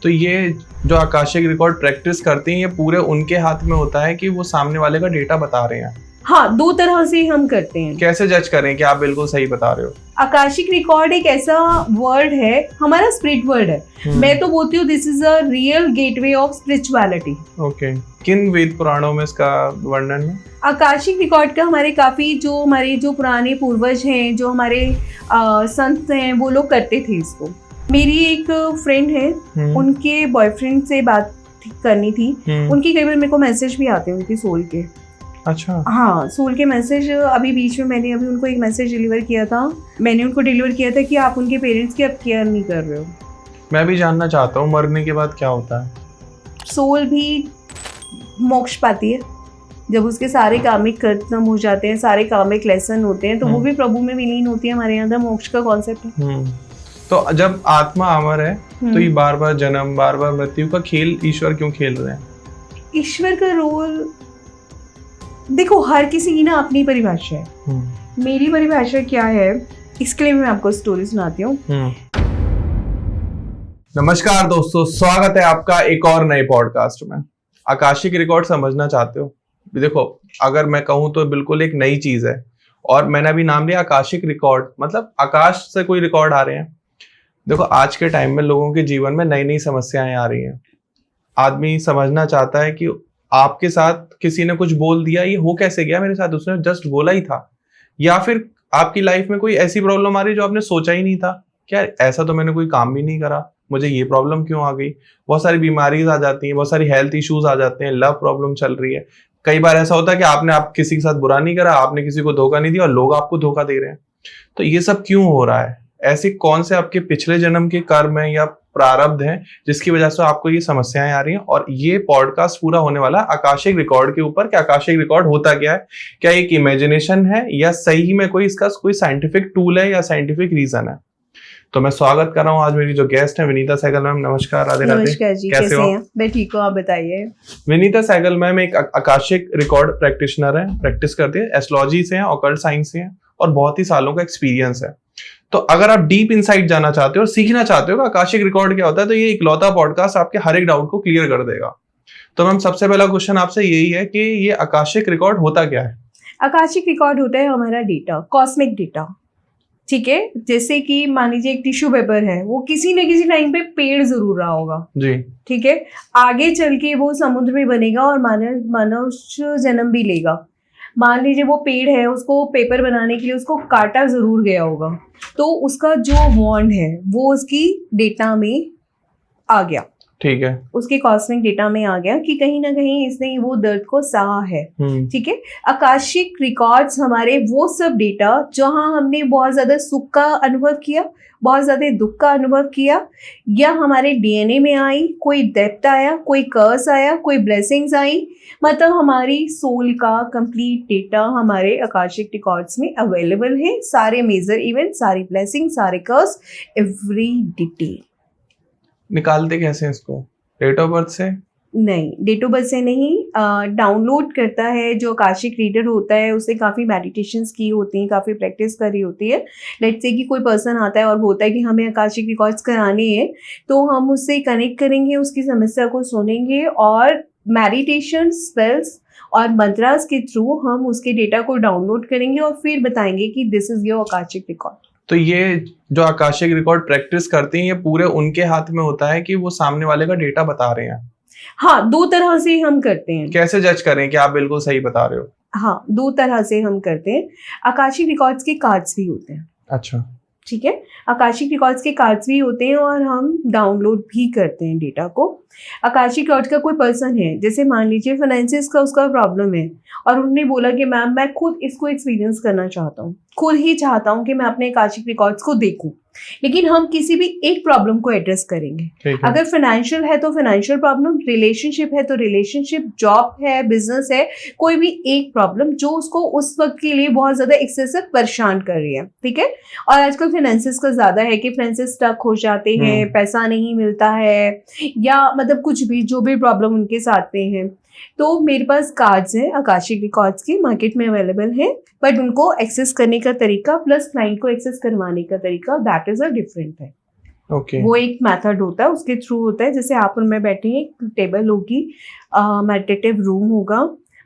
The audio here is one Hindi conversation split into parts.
तो ये जो आकाशिक रिकॉर्ड प्रैक्टिस करते हैं, ये पूरे उनके हाथ में होता है कि वो सामने वाले का डेटा बता रहे हैं। हाँ, दो तरह से हम करते हैं। कैसे जज करें कि आप बिल्कुल सही बता रहे हो? आकाशिक रिकॉर्ड एक ऐसा वर्ड है, हमारा स्पिरिट वर्ड है। मैं तो बोलती हूँ this is a real gateway of spirituality. Okay, किन वेद पुराणों में इसका वर्णन है? आकाशिक रिकॉर्ड का हमारे जो पुराने पूर्वज हैं, जो हमारे संत हैं, वो लोग करते थे इसको। मेरी एक फ्रेंड है, उनके बॉयफ्रेंड से बात करनी थी। उनकी कई बार मेरे को मैसेज भी आते हैं उनकी सोल के। अच्छा। हाँ, सोल के मैसेज। अभी बीच में मैंने उनको एक मैसेज डिलीवर किया था। मैंने उनको डिलीवर किया था कि आप उनके पेरेंट्स की अब केयर नहीं कर रहे हो। मैं भी जानना चाहता हूँ, मरने के बाद क्या होता है? सोल भी मोक्ष पाती है जब उसके सारे कामिक खत्म हो जाते हैं, सारे कामिक लेसन होते हैं, तो वो भी प्रभु में विलीन होती है। हमारे यहाँ मोक्ष का कॉन्सेप्ट है। तो जब आत्मा अमर है तो ये बार बार जन्म, बार बार मृत्यु का खेल ईश्वर क्यों खेल रहे हैं? ईश्वर का रोल देखो, हर किसी की ना अपनी परिभाषा है। मेरी परिभाषा क्या है, इसके लिए मैं आपको स्टोरी सुनाती हूँ। नमस्कार दोस्तों, स्वागत है आपका एक और नए पॉडकास्ट में। आकाशिक रिकॉर्ड समझना चाहते हो? देखो, अगर मैं कहूँ तो बिल्कुल एक नई चीज है, और मैंने अभी नाम लिया आकाशिक रिकॉर्ड, मतलब आकाश से कोई रिकॉर्ड आ रहे हैं। देखो, आज के टाइम में लोगों के जीवन में नई नई समस्याएं आ रही हैं। आदमी समझना चाहता है कि आपके साथ किसी ने कुछ बोल दिया, ये हो कैसे गया मेरे साथ, उसने जस्ट बोला ही था। या फिर आपकी लाइफ में कोई ऐसी प्रॉब्लम आ रही है जो आपने सोचा ही नहीं था, क्या ऐसा तो मैंने कोई काम भी नहीं करा, मुझे ये प्रॉब्लम क्यों आ गई। बहुत सारी बीमारीज आ जाती हैं, बहुत सारी हेल्थ इश्यूज आ जाते हैं, लव प्रॉब्लम चल रही है। कई बार ऐसा होता है कि आप किसी के साथ बुरा नहीं करा, आपने किसी को धोखा नहीं दिया और लोग आपको धोखा दे रहे हैं। तो ये सब क्यों हो रहा है? ऐसे कौन से आपके पिछले जन्म के कर्म है या प्रारब्ध है जिसकी वजह से आपको ये समस्याएं आ रही हैं? और ये पॉडकास्ट पूरा होने वाला है आकाशिक रिकॉर्ड के ऊपर कि आकाशिक रिकॉर्ड होता क्या है, क्या एक इमेजिनेशन है या सही में इसका कोई साइंटिफिक टूल है या साइंटिफिक रीजन है। तो मैं स्वागत कर रहा हूँ आज मेरी जो गेस्ट है विनीता सहगल मैम। नमस्कार। राधे राधे। नमस्कार जी, कैसे हैं? मैं ठीक हूँ, आप बताइए। विनीता सहगल मैम एक आकाशिक रिकॉर्ड प्रैक्टिशनर है, प्रैक्टिस करती है, एस्ट्रोलॉजी से है, ऑकल्ट साइंस से है, और बहुत ही सालों का एक्सपीरियंस है। तो अगर आप डीप इनसाइट जाना चाहते हो और सीखना चाहते हो कि आकाशिक रिकॉर्ड क्या होता है, तो ये इकलौता पॉडकास्ट आपके हर एक डाउट को क्लियर कर देगा। तो मैम, सबसे पहला क्वेश्चन आपसे यही है कि ये आकाशिक रिकॉर्ड होता क्या है? आकाशिक रिकॉर्ड होता है हमारा डेटा, कॉस्मिक डेटा। ठीक है, जैसे कि मान लीजिए एक टिश्यू पेपर है, वो किसी न किसी टाइम पे पेड़ जरूर रहा होगा जी। ठीक है, आगे चल के वो समुद्र में बनेगा और मनुष्य जन्म भी लेगा। मान लीजिए वो पेड़ है, उसको पेपर बनाने के लिए उसको काटा जरूर गया होगा, तो उसका जो बॉन्ड है वो उसकी डेटा में आ गया। ठीक है, उसके कॉस्मिक डेटा में आ गया कि कहीं ना कहीं इसने वो दर्द को सहा है। ठीक है, आकाशिक रिकॉर्ड्स हमारे वो सब डेटा जहां हमने बहुत ज्यादा सुख का अनुभव किया, बहुत ज्यादा दुख का अनुभव किया, या हमारे डीएनए में आई, कोई डेप्थ आया, कोई कर्स आया, कोई ब्लेसिंग्स आई, मतलब हमारी सोल का कंप्लीट डेटा हमारे आकाशिक रिकॉर्ड्स में अवेलेबल है। सारे मेजर इवेंट, सारी ब्लेसिंग, सारे कर्स, एवरी डिटेल। निकालते कैसे इसको? डेट ऑफ बर्थ से? नहीं, डेट ऑफ बर्थ से नहीं। डाउनलोड करता है जो आकाशिक रीडर होता है, उससे काफ़ी मेडिटेशंस की होती हैं, काफ़ी प्रैक्टिस करी होती है। लेट्स से कि कोई पर्सन आता है और बोलता है कि हमें आकाशिक रिकॉर्ड्स कराने हैं, तो हम उससे कनेक्ट करेंगे, उसकी समस्या को सुनेंगे और मेडिटेशन, स्पेल्स और मंत्रास के थ्रू हम उसके डेटा को डाउनलोड करेंगे और फिर बताएंगे कि this is your Akashic record. तो ये जो आकाशिक रिकॉर्ड प्रैक्टिस करती हैं, ये पूरे उनके हाथ में होता है कि वो सामने वाले का डेटा बता रहे हैं? हाँ, दो तरह से हम करते हैं। कैसे जज करें कि आप बिल्कुल सही बता रहे हो? हाँ, दो तरह से हम करते हैं। आकाशिक रिकॉर्ड्स के कार्ड्स भी होते हैं। अच्छा, ठीक है, आकाशिक रिकॉर्ड्स के कार्ड्स भी होते हैं और हम डाउनलोड भी करते हैं डेटा को। आकाशिक रिकॉर्ड का कोई पर्सन है, जैसे मान लीजिए फाइनेंसिस का उसका प्रॉब्लम है और उन्होंने बोला कि मैम मैं खुद इसको एक्सपीरियंस करना चाहता हूँ, खुद ही चाहता हूँ कि मैं अपने आकाशिक रिकॉर्ड्स को देखूं, लेकिन हम किसी भी एक प्रॉब्लम को एड्रेस करेंगे। अगर फाइनेंशियल है तो फाइनेंशियल प्रॉब्लम, रिलेशनशिप है तो रिलेशनशिप, जॉब है, बिजनेस है, कोई भी एक प्रॉब्लम जो उसको उस वक्त के लिए बहुत ज्यादा एक्सेसिव परेशान कर रही है। ठीक है, और आजकल फाइनेंसिस का ज्यादा है कि फाइनेंसिस स्टक हो जाते हैं, पैसा नहीं मिलता है, या मतलब कुछ भी जो भी प्रॉब्लम उनके साथ में है, तो मेरे पास कार्ड्स हैं आकाशिक रिकॉर्ड्स के, मार्केट में अवेलेबल है, बट उनको एक्सेस करने का तरीका प्लस क्लाइंट को एक्सेस करवाने का तरीका दैट इज अ डिफरेंट है। ओके वो एक मेथड होता है, उसके थ्रू होता है। जैसे आप और मैं बैठे हैं, एक टेबल होगी, मेडिटेटिव रूम होगा,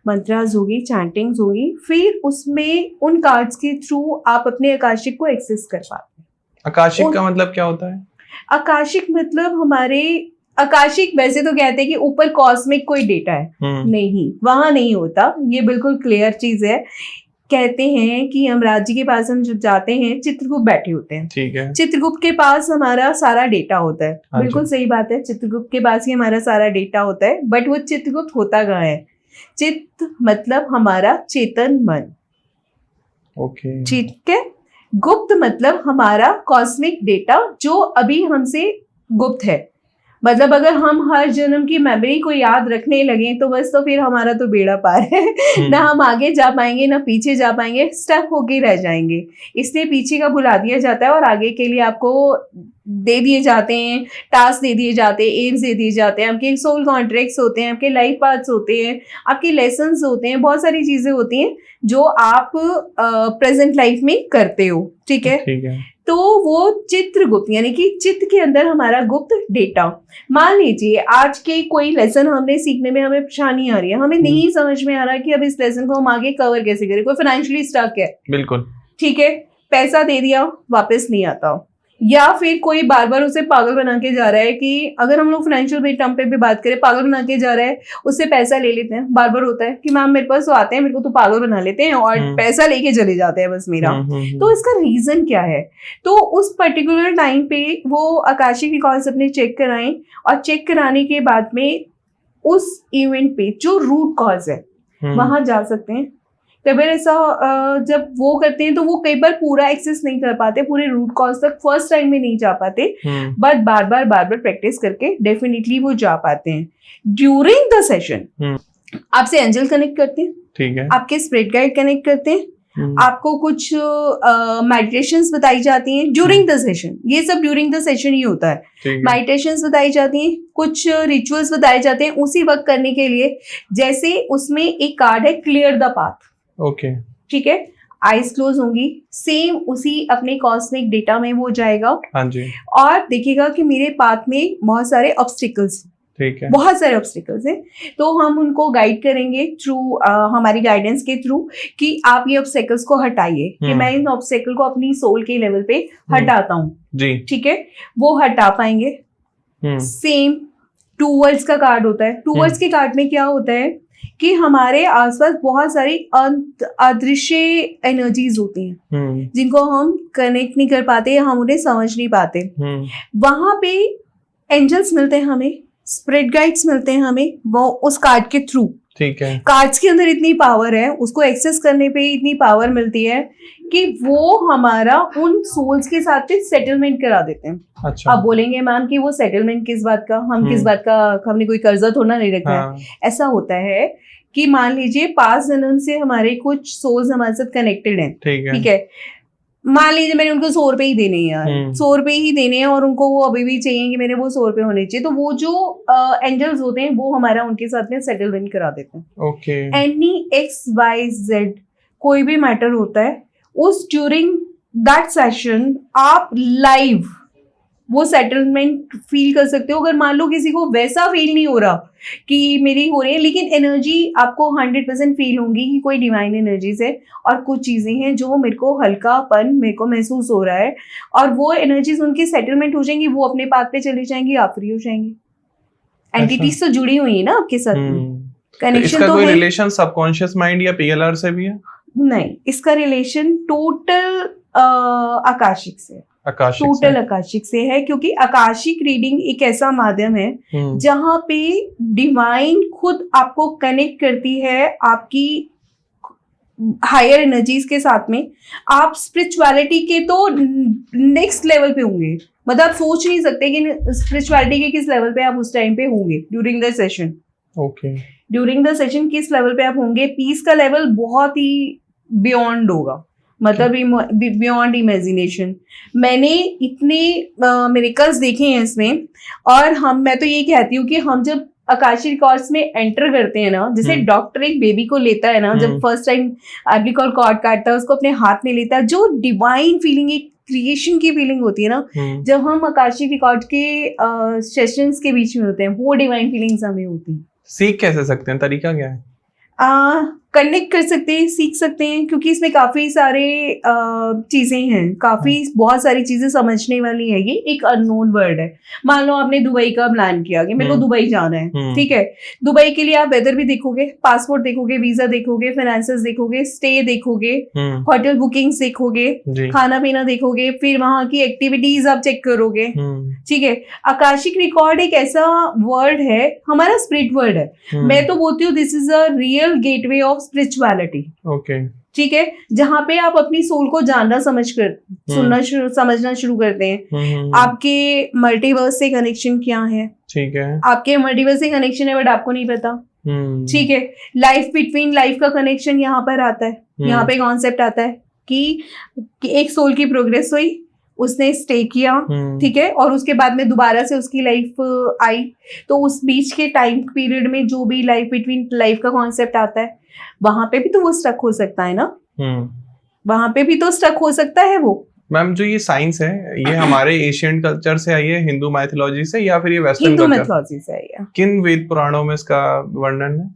मंत्रास होगी, चैंटिंग्स होगी, फिर उसमें उन कार्ड्स के थ्रू आप अपने आकाशिक को एक्सेस कर पाते हैं। आकाशिक का मतलब क्या होता है? आकाशिक मतलब हमारे आकाशिक वैसे तो कहते हैं कि ऊपर कॉस्मिक कोई डेटा है, नहीं, वहां नहीं होता, ये बिल्कुल क्लियर चीज है। कहते हैं कि यमराज जी के पास हम जब जाते हैं, चित्रगुप्त बैठे होते हैं, ठीक है, चित्रगुप्त के पास हमारा सारा डेटा होता है। हाँ बिल्कुल जी। सही बात है, चित्रगुप्त के पास ही हमारा सारा डेटा होता है, बट वो चित्रगुप्त होता कहाँ है? चित्त मतलब हमारा चेतन मन, ओके ठीक है। गुप्त मतलब हमारा कॉस्मिक डेटा जो अभी हमसे गुप्त है। मतलब अगर हम हर जन्म की मेमोरी को याद रखने लगे तो बस, तो फिर हमारा तो बेड़ा पार है। ना हम आगे जा पाएंगे ना पीछे जा पाएंगे, स्टक होके रह जाएंगे। इसलिए पीछे का भुला दिया जाता है और आगे के लिए आपको दे दिए जाते हैं, टास्क दे दिए जाते हैं, एम्स दे दिए जाते हैं, आपके सोल कॉन्ट्रैक्ट्स होते हैं, आपके लाइफ पाथ्स होते हैं, आपके लेसन्स होते हैं, बहुत सारी चीजें होती हैं जो आप प्रेजेंट लाइफ में करते हो, ठीक है। ठीक है, तो वो चित्रगुप्त यानी कि चित्त के अंदर हमारा गुप्त डेटा। मान लीजिए आज के कोई लेसन हमने सीखने में हमें परेशानी आ रही है, हमें नहीं समझ में आ रहा कि अब इस लेसन को हम आगे कवर कैसे करें। कोई फाइनेंशियली स्टक है, बिल्कुल, ठीक है, पैसा दे दिया वापस नहीं आता, या फिर कोई बार बार उसे पागल बना के जा रहा है कि अगर हम लोग फाइनेंशियल टर्म पे भी बात करें, पागल बना के जा रहा है, उससे पैसा ले लेते हैं। बार बार होता है कि मैम मेरे पास तो आते हैं, मेरे को तो पागल बना लेते हैं और पैसा लेके चले जाते हैं बस मेरा। तो इसका रीजन क्या है? तो उस पर्टिकुलर टाइम पे वो आकाशिक रिकॉर्ड्स अपने चेक कराएं, और चेक कराने के बाद में उस इवेंट पे जो रूट कॉज है वहां जा सकते हैं। कई बार ऐसा जब वो करते हैं तो वो कई बार पूरा एक्सेस नहीं कर पाते, पूरे रूट कॉज तक फर्स्ट टाइम में नहीं जा पाते, बट बार बार प्रैक्टिस करके डेफिनेटली वो जा पाते हैं। ड्यूरिंग द सेशन आपसे एंजल कनेक्ट करते हैं, ठीक है, आपके स्पिरिट गाइड कनेक्ट करते हैं, आपको कुछ मेडिटेशंस बताई जाती हैं ड्यूरिंग द सेशन। ये सब ड्यूरिंग द सेशन ही होता है। मेडिटेशंस बताई जाती हैं, कुछ रिचुअल्स बताए जाते हैं उसी वक्त करने के लिए। जैसे उसमें एक कार्ड है क्लियर द पाथ, ओके, ठीक है, आईज क्लोज होंगी, सेम उसी अपने कॉस्मिक डेटा में वो जाएगा, हाँ जी, और देखिएगा कि मेरे पाथ में बहुत सारे ऑब्स्टिकल्स, ठीक है, बहुत सारे ऑब्स्टिकल्स हैं, तो हम उनको गाइड करेंगे थ्रू हमारी गाइडेंस के थ्रू कि आप ये ऑब्स्टिकल्स को हटाइए, कि मैं इन ऑब्स्टिकल को अपनी सोल के लेवल पे हटाता हूँ जी, ठीक है, वो हटा पाएंगे। सेम टू वर्ड्स का कार्ड होता है। टू वर्ड्स के कार्ड में क्या होता है कि हमारे आसपास बहुत सारी अदृश्य एनर्जीज होती हैं जिनको हम कनेक्ट नहीं कर पाते, हम उन्हें समझ नहीं पाते। वहां पे एंजल्स मिलते हैं हमें, स्पिरिट गाइड्स मिलते हैं हमें, वो उस कार्ड के थ्रू, ठीक है। कार्ड्स के अंदर इतनी पावर है, उसको एक्सेस करने पे इतनी पावर मिलती है कि वो हमारा उन सोल्स के साथ सेटलमेंट करा देते हैं। अच्छा। आप बोलेंगे मैम कि वो सेटलमेंट किस बात का, हम किस बात का, हमने कोई कर्जा थोड़ा नहीं रखा है। ऐसा होता है कि मान लीजिए 5 जन्म से हमारे कुछ सोल्स हमारे साथ कनेक्टेड हैं, ठीक है, मान लीजिए मैंने उनको 100 रुपए ही देने हैं यार, 100 रुपए ही देने हैं, और उनको वो अभी भी चाहिए कि मेरे वो 100 रुपए होने चाहिए, तो वो जो एंजल्स होते हैं वो हमारा उनके साथ में सेटलमेंट करा देते हैं। ओके। एनी XYZ कोई भी मैटर होता है, उस ड्यूरिंग दैट सेशन आप लाइव वो सेटलमेंट फील कर सकते हो। अगर मान लो किसी को वैसा फील नहीं हो रहा कि मेरी हो रही है, लेकिन एनर्जी आपको 100% फील होगी कि कोई डिवाइन एनर्जीज है, और कुछ चीजें हैं जो मेरे को हल्कापन मेरे को महसूस हो रहा है, और वो एनर्जीज उनकी सेटलमेंट हो जाएंगी, वो अपने पाथ पे चली जाएंगी, आप फ्री हो जाएंगे। एंटिटीज तो जुड़ी हुई है ना आपके साथ में, कनेक्शन तो है। रिलेशन सबकॉन्शियस माइंड या PLR से भी है? नहीं, इसका रिलेशन टोटल आकाशिक से, टोटल आकाशिक से है, क्योंकि आकाशिक रीडिंग एक ऐसा माध्यम है जहां पे डिवाइन खुद आपको कनेक्ट करती है आपकी हायर एनर्जीज के साथ में। आप स्पिरिचुअलिटी के तो नेक्स्ट लेवल पे होंगे, मतलब आप सोच नहीं सकते कि स्पिरिचुअलिटी के किस लेवल पे आप उस टाइम पे होंगे during the session. Okay, during the session किस लेवल पे आप होंगे, पीस का लेवल बहुत ही बियॉन्ड होगा, मतलब बियॉन्ड इमेजिनेशन। मैंने इतने मिरेकल्स देखे हैं इसमें, और मैं तो ये कहती हूँ कि हम जब आकाशिक रिकॉर्ड्स में एंटर करते हैं ना, जैसे डॉक्टर एक बेबी को लेता है ना, जब फर्स्ट टाइम एम्बिलिकल कॉर्ड काटता है, उसको अपने हाथ में लेता है, जो डिवाइन फीलिंग, एक क्रिएशन की फीलिंग होती है ना, जब हम आकाशिक रिकॉर्ड के सेशंस के बीच में होते हैं, वो डिवाइन फीलिंग्स हमें होती है। सीख कैसे सकते हैं, तरीका क्या है? कनेक्ट कर सकते हैं, सीख सकते हैं, क्योंकि इसमें काफी सारे चीजें हैं, बहुत सारी चीजें समझने वाली है। ये एक अननोन वर्ड है। मान लो आपने दुबई का प्लान किया कि मेरे को दुबई जाना है, ठीक है। दुबई के लिए आप वेदर भी देखोगे, पासपोर्ट देखोगे, वीजा देखोगे, फाइनेंसेस देखोगे, स्टे देखोगे, होटल बुकिंग्स देखोगे, खाना पीना देखोगे, फिर वहां की एक्टिविटीज आप चेक करोगे, ठीक है। आकाशिक रिकॉर्ड एक ऐसा वर्ड है, हमारा स्पिरिट वर्ड है। मैं तो बोलती हूँ this is a real gateway of spirituality. Okay, ठीक है, जहां पे आप अपनी सोल को जानना समझना शुरू करते हैं। आपके मल्टीवर्स से कनेक्शन क्या है, ठीक है, आपके मल्टीवर्स से कनेक्शन है बट आपको नहीं पता, ठीक है। लाइफ बिटवीन लाइफ का कनेक्शन यहाँ पर आता है। यहाँ पे कॉन्सेप्ट आता है कि एक सोल की प्रोग्रेस हुई, उसने स्टे किया, ठीक है, और उसके बाद में दोबारा से उसकी लाइफ आई, तो उस बीच के टाइम पीरियड में जो भी लाइफ बिटवीन लाइफ का कॉन्सेप्ट आता है, वहां पे भी तो वो स्टक हो सकता है ना, वहां पे भी तो स्टक हो सकता है वो। मैम, जो ये साइंस है, ये हमारे एशियन कल्चर से आई है, हिंदू माइथोलॉजी से, या फिर ये वेस्टर्न हिंदू माइथोलॉजी से आई है? किन वेद पुराणों में इसका वर्णन है?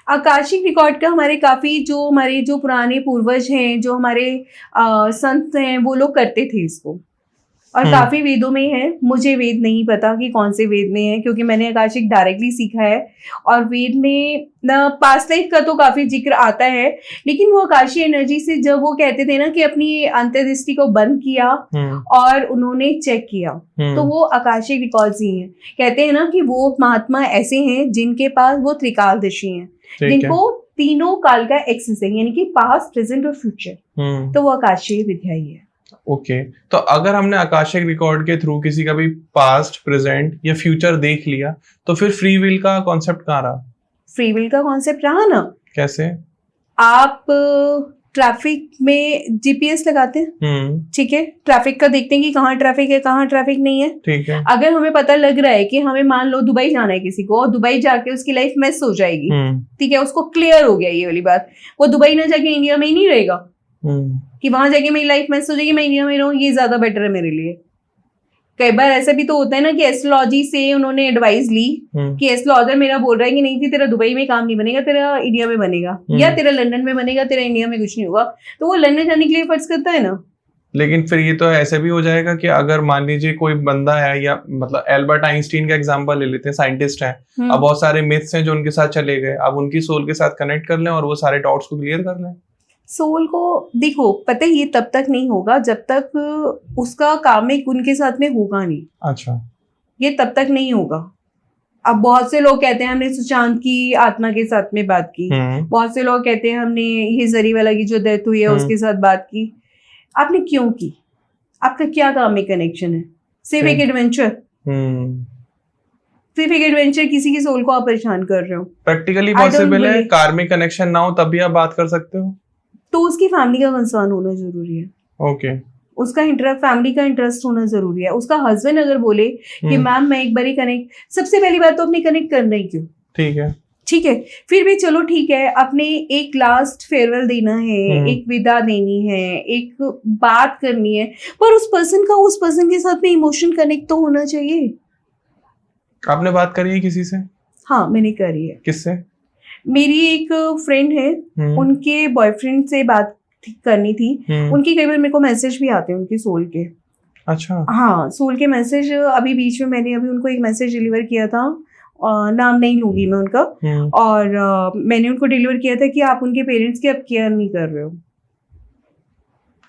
आकाशिक रिकॉर्ड का हमारे जो पुराने पूर्वज हैं, जो हमारे संत हैं, वो लोग करते थे इसको, और काफी वेदों में है। मुझे वेद नहीं पता कि कौन से वेद में है, क्योंकि मैंने आकाशिक डायरेक्टली सीखा है, और वेद में ना पास्ट लाइफ का तो काफी जिक्र आता है, लेकिन वो आकाशीय एनर्जी से जब वो कहते थे ना कि अपनी अंतर्दृष्टि को बंद किया और उन्होंने चेक किया, तो वो आकाशिक रिकॉर्ड्स ही हैं। कहते हैं ना कि वो महात्मा ऐसे हैं जिनके पास वो त्रिकालदर्शी हैं, जिनको तीनों काल का एक्सेस है, यानी कि पास्ट, प्रेजेंट और फ्यूचर, तो वो आकाशीय विद्या ही है। ओके, तो अगर हमने आकाशिक रिकॉर्ड के थ्रू किसी का भी पास्ट, प्रेजेंट या फ्यूचर देख लिया, तो फिर फ्री विल का कॉन्सेप्ट कहाँ रहा? फ्री विल का कॉन्सेप्ट रहा ना। कैसे? आप ट्रैफिक में जीपीएस लगाते हैं, ठीक है, ट्रैफिक का देखते हैं कि कहाँ ट्रैफिक है, कहाँ ट्रैफिक नहीं है, ठीक है। अगर हमें पता लग रहा है कि हमें मान लो दुबई जाना है किसी को, और दुबई जाके उसकी लाइफ मेस हो जाएगी, ठीक है, उसको क्लियर हो गया ये वाली बात, वो दुबई ना जाके इंडिया में ही नहीं रहेगा कि वहां जाके मेरी लाइफ में सोचेगी मैं इंडिया में रहूं, ये ज्यादा बेटर है मेरे लिए। कई बार ऐसा भी तो होता है ना कि एस्ट्रोलॉजी से उन्होंने एडवाइस ली कि एस्ट्रोलॉजर मेरा बोल रहा है कि नहीं थी, तेरा दुबई में काम नहीं बनेगा, तेरा इंडिया में बनेगा, या तेरा लंदन में बनेगा, तेरा इंडिया में कुछ नहीं होगा, तो वो लंदन जाने के लिए फर्ज करता है ना। लेकिन फिर ये तो ऐसे भी हो जाएगा कि अगर मान लीजिए कोई बंदा है, या मतलब एल्बर्ट आइंस्टीन का एग्जांपल ले लेते हैं, साइंटिस्ट है, अब बहुत सारे मिथ्स हैं जो उनके साथ चले गए, अब उनकी सोल के साथ कनेक्ट कर लें और वो सारे डाउट्स को क्लियर कर लें। सोल को देखो, पता है ये तब तक नहीं होगा जब तक उसका कामिक उनके साथ में होगा नहीं। अच्छा, ये तब तक नहीं होगा। अब बहुत से लोग कहते हैं हमने सुशांत की आत्मा के साथ में बात की, बहुत से लोग कहते हैं हमने ये जरीवाला की जो डेथ हुई है उसके साथ बात की। आपने क्यों की? आपका क्या कामिक कनेक्शन है? सिर्फ एक एडवेंचर, सिर्फ एक एडवेंचर किसी की सोल को आप परेशान कर रहे हो। प्रैक्टिकली पॉसिबल है? कार्मिक कनेक्शन ना हो तब भी आप बात कर सकते हो? तो उसकी फैमिली का कंसर्न होना जरूरी है। ओके, उसका फैमिली का इंटरेस्ट होना जरूरी है। उसका हस्बैंड अगर बोले कि मैम मैं एक बारी कनेक्ट, सबसे पहली बात तो अपने कनेक्ट करना ही क्यों, ठीक है, ठीक है, फिर भी चलो ठीक है, अपने एक लास्ट फेयरवेल देना है, एक विदा देनी है, एक बात करनी है, पर उस पर्सन के साथ में इमोशन कनेक्ट तो होना चाहिए। आपने बात करी है किसी से? हाँ, मैंने करी है। किससे? मेरी एक फ्रेंड है, उनके बॉयफ्रेंड से बात करनी थी। उनकी कई बार मेरे को मैसेज भी आते हैं उनकी सोल के। अच्छा, हाँ, सोल के मैसेज। अभी बीच में मैंने अभी उनको एक मैसेज डिलीवर किया था, नाम नहीं लूंगी मैं उनका, और मैंने उनको डिलीवर किया था कि आप उनके पेरेंट्स की अब केयर नहीं कर रहे हो।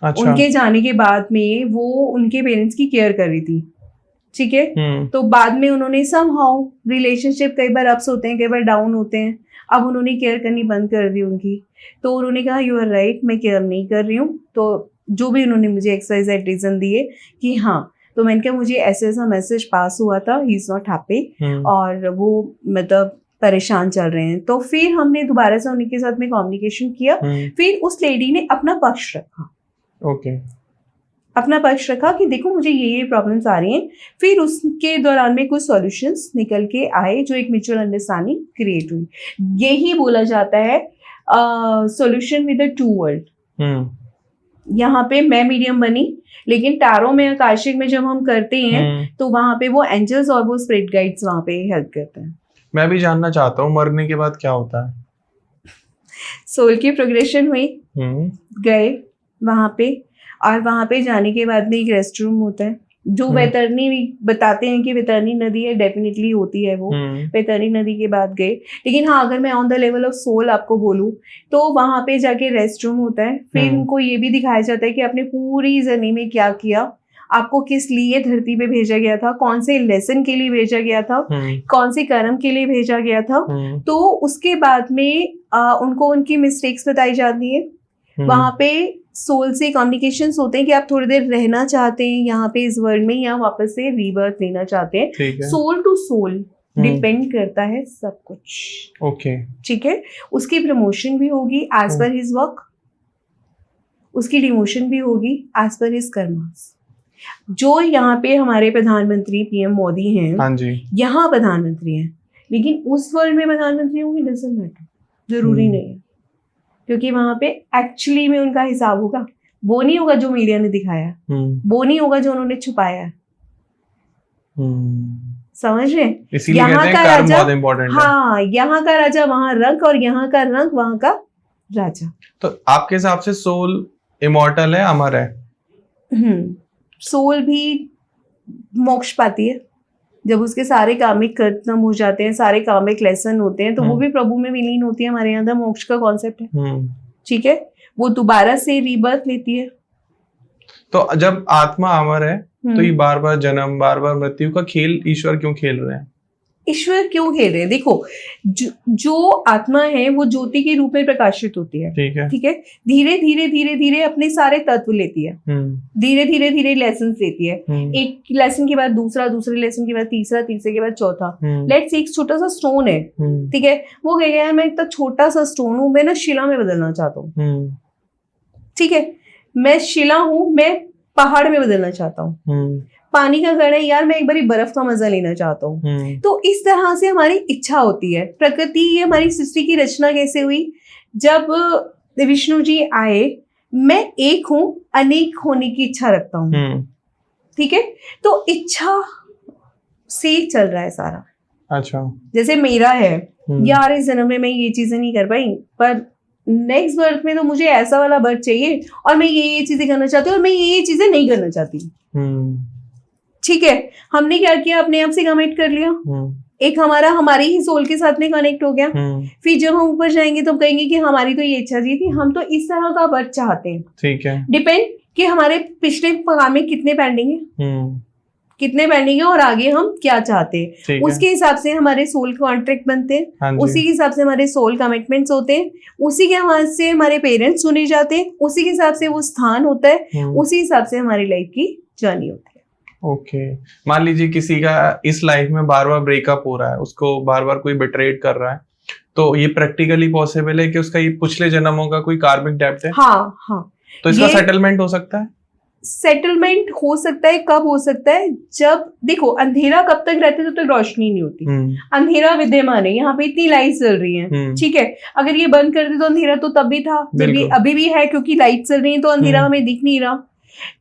अच्छा। उनके जाने के बाद में वो उनके पेरेंट्स की केयर कर रही थी, ठीक है। तो बाद में उन्होंने समहाउ, रिलेशनशिप कई बार अप्स होते हैं, कई बार डाउन होते हैं, अब उन्होंने केयर करनी बंद कर दी उनकी। तो उन्होंने कहा यू आर राइट, मैं केयर नहीं कर रही हूँ। तो जो भी उन्होंने मुझे एक्सरसाइज रीजन दिए कि हाँ, तो मैंने कहा मुझे ऐसे ऐसा मैसेज पास हुआ था, ही इज नॉट हैप्पी, और वो मतलब परेशान चल रहे हैं। तो फिर हमने दोबारा से उनके साथ में कम्युनिकेशन किया। फिर उस लेडी ने अपना पक्ष रखा। ओके, अपना पक्ष रखा कि देखो मुझे ये प्रॉब्लम्स आ रही हैं, फिर उसके दौरान में कुछ सॉल्यूशंस निकल के आए जो एक म्यूचुअल अंडरस्टैंडिंग क्रिएट हुई। यही बोला जाता है solution with the two world. यहाँ पे मैं मीडियम बनी, लेकिन टैरो में आकाशिक में जब हम करते हैं तो वहां पे वो एंजल्स और वो स्पिरिट गाइड्स वहां पे हेल्प करते हैं। मैं भी जानना चाहता हूँ मरने के बाद क्या होता है। सोल की प्रोग्रेशन हुई, गए वहां पे, और वहां पे जाने के बाद में एक रेस्ट रूम होता है जो वैतरणी बताते हैं कि वैतरणी नदी है, डेफिनेटली होती है वो। वैतरणी नदी के बाद गए, लेकिन हाँ अगर मैं on the level of soul आपको बोलूं तो वहां पे जाके रेस्ट रूम होता है। फिर उनको ये भी दिखाया जाता है कि आपने पूरी जर्नी में क्या किया, आपको किस लिए धरती पे भेजा गया था, कौन से लेसन के लिए भेजा गया था, कौन से कर्म के लिए भेजा गया था। तो उसके बाद में उनको उनकी मिस्टेक्स बताई जाती है। वहां पे सोल से कम्युनिकेशंस होते हैं कि आप थोड़ी देर रहना चाहते हैं यहाँ पे इस वर्ल्ड में, या वापस से रीबर्थ लेना चाहते हैं। सोल टू सोल डिपेंड करता है सब कुछ। ओके, ठीक है। उसकी प्रमोशन भी होगी एज पर हिज वर्क, उसकी डिमोशन भी होगी एज पर हिज कर्मास। जो यहाँ पे हमारे प्रधानमंत्री पीएम मोदी हैं, हाँ जी, यहाँ प्रधानमंत्री हैं, लेकिन उस वर्ल्ड में प्रधानमंत्री होंगे डजंट मैटर, जरूरी नहीं है, क्योंकि वहां पे एक्चुअली में उनका हिसाब होगा। वो नहीं होगा जो मीडिया ने दिखाया, वो नहीं होगा जो उन्होंने छुपाया है। समझ रहे हैं? यहाँ का राजा, हाँ यहाँ का राजा वहां रंक, और यहाँ का रंक वहां का राजा। तो आपके हिसाब से सोल इमॉर्टल है, अमर है? सोल भी मोक्ष पाती है जब उसके सारे कामिक खत्म हो जाते हैं, सारे कामिक लेसन होते हैं, तो वो भी प्रभु में विलीन होती है। हमारे यहाँ मोक्ष का कॉन्सेप्ट है, ठीक है। वो दोबारा से रीबर्थ लेती है। तो जब आत्मा अमर है तो ये बार बार जन्म, बार बार मृत्यु का खेल ईश्वर क्यों खेल रहे हैं? ईश्वर क्यों खेल रहे हैं? देखो, जो आत्मा है वो ज्योति के रूप में प्रकाशित होती है, ठीक है। धीरे धीरे धीरे धीरे अपने सारे तत्व लेती है, धीरे धीरे धीरे लेसन लेती है। एक लेसन के बाद दूसरा, दूसरे लेसन के बाद तीसरा, तीसरे के बाद चौथा। लेट्स एक छोटा सा स्टोन है, ठीक है, वो कह गया मैं इतना छोटा सा स्टोन हूँ, मैं ना शिला में बदलना चाहता हूँ, ठीक है। मैं शिला हूँ, मैं पहाड़ में बदलना चाहता हूँ। पानी का कण है यार, मैं एक बारी बर्फ का मजा लेना चाहता हूँ। तो इस तरह से हमारी इच्छा होती है। प्रकृति, ये हमारी सृष्टि की रचना कैसे हुई? जब विष्णु जी आए, मैं एक हूँ, अनेक होने की इच्छा रखता हूँ, ठीक है। तो इच्छा से चल रहा है सारा। अच्छा, जैसे मेरा है यार, इस जन्म में मैं ये चीजें नहीं कर पाई, पर नेक्स्ट बर्थ में तो मुझे ऐसा वाला बर्थ चाहिए, और मैं ये चीजें करना चाहती हूँ, और मैं ये चीजें नहीं करना चाहती, ठीक है। हमने क्या किया, अपने आप से कमिट कर लिया। एक हमारे ही सोल के साथ में कनेक्ट हो गया। फिर जब हम ऊपर जाएंगे तो हम कहेंगे कि हमारी तो ये इच्छा जी थी, हम तो इस तरह का बर्थ चाहते हैं, ठीक है। डिपेंड कि हमारे पिछले काम में कितने पेंडिंग है, और आगे हम क्या चाहते हैं, उसके हिसाब से हमारे सोल कॉन्ट्रैक्ट बनते हैं, उसी के हिसाब से हमारे सोल कमिटमेंट्स होते हैं, उसी के हिसाब से हमारे पेरेंट्स चुने जाते हैं, उसी के हिसाब से वो स्थान होता है, उसी हिसाब से हमारी लाइफ की जर्नी होती है। ओके, मान लीजिए किसी का इस लाइफ में बार बार ब्रेकअप हो रहा है, उसको बार बार कोई बिट्रेड कर रहा है, तो ये प्रैक्टिकली पॉसिबल है कि उसका ये पिछले जन्मों का कोई कार्मिक डेब्ट है? हाँ। तो इसका सेटलमेंट हो सकता है? सेटलमेंट हो सकता है। कब हो सकता है? जब देखो, अंधेरा कब तक रहता है, जब तक रोशनी नहीं होती। अंधेरा विद्यमान है, यहाँ पे इतनी लाइट चल रही है, ठीक है। अगर ये बंद कर दे तो अंधेरा तो तब भी था, जब ये अभी भी है, क्योंकि लाइट चल रही है तो अंधेरा हमें दिख नहीं रहा।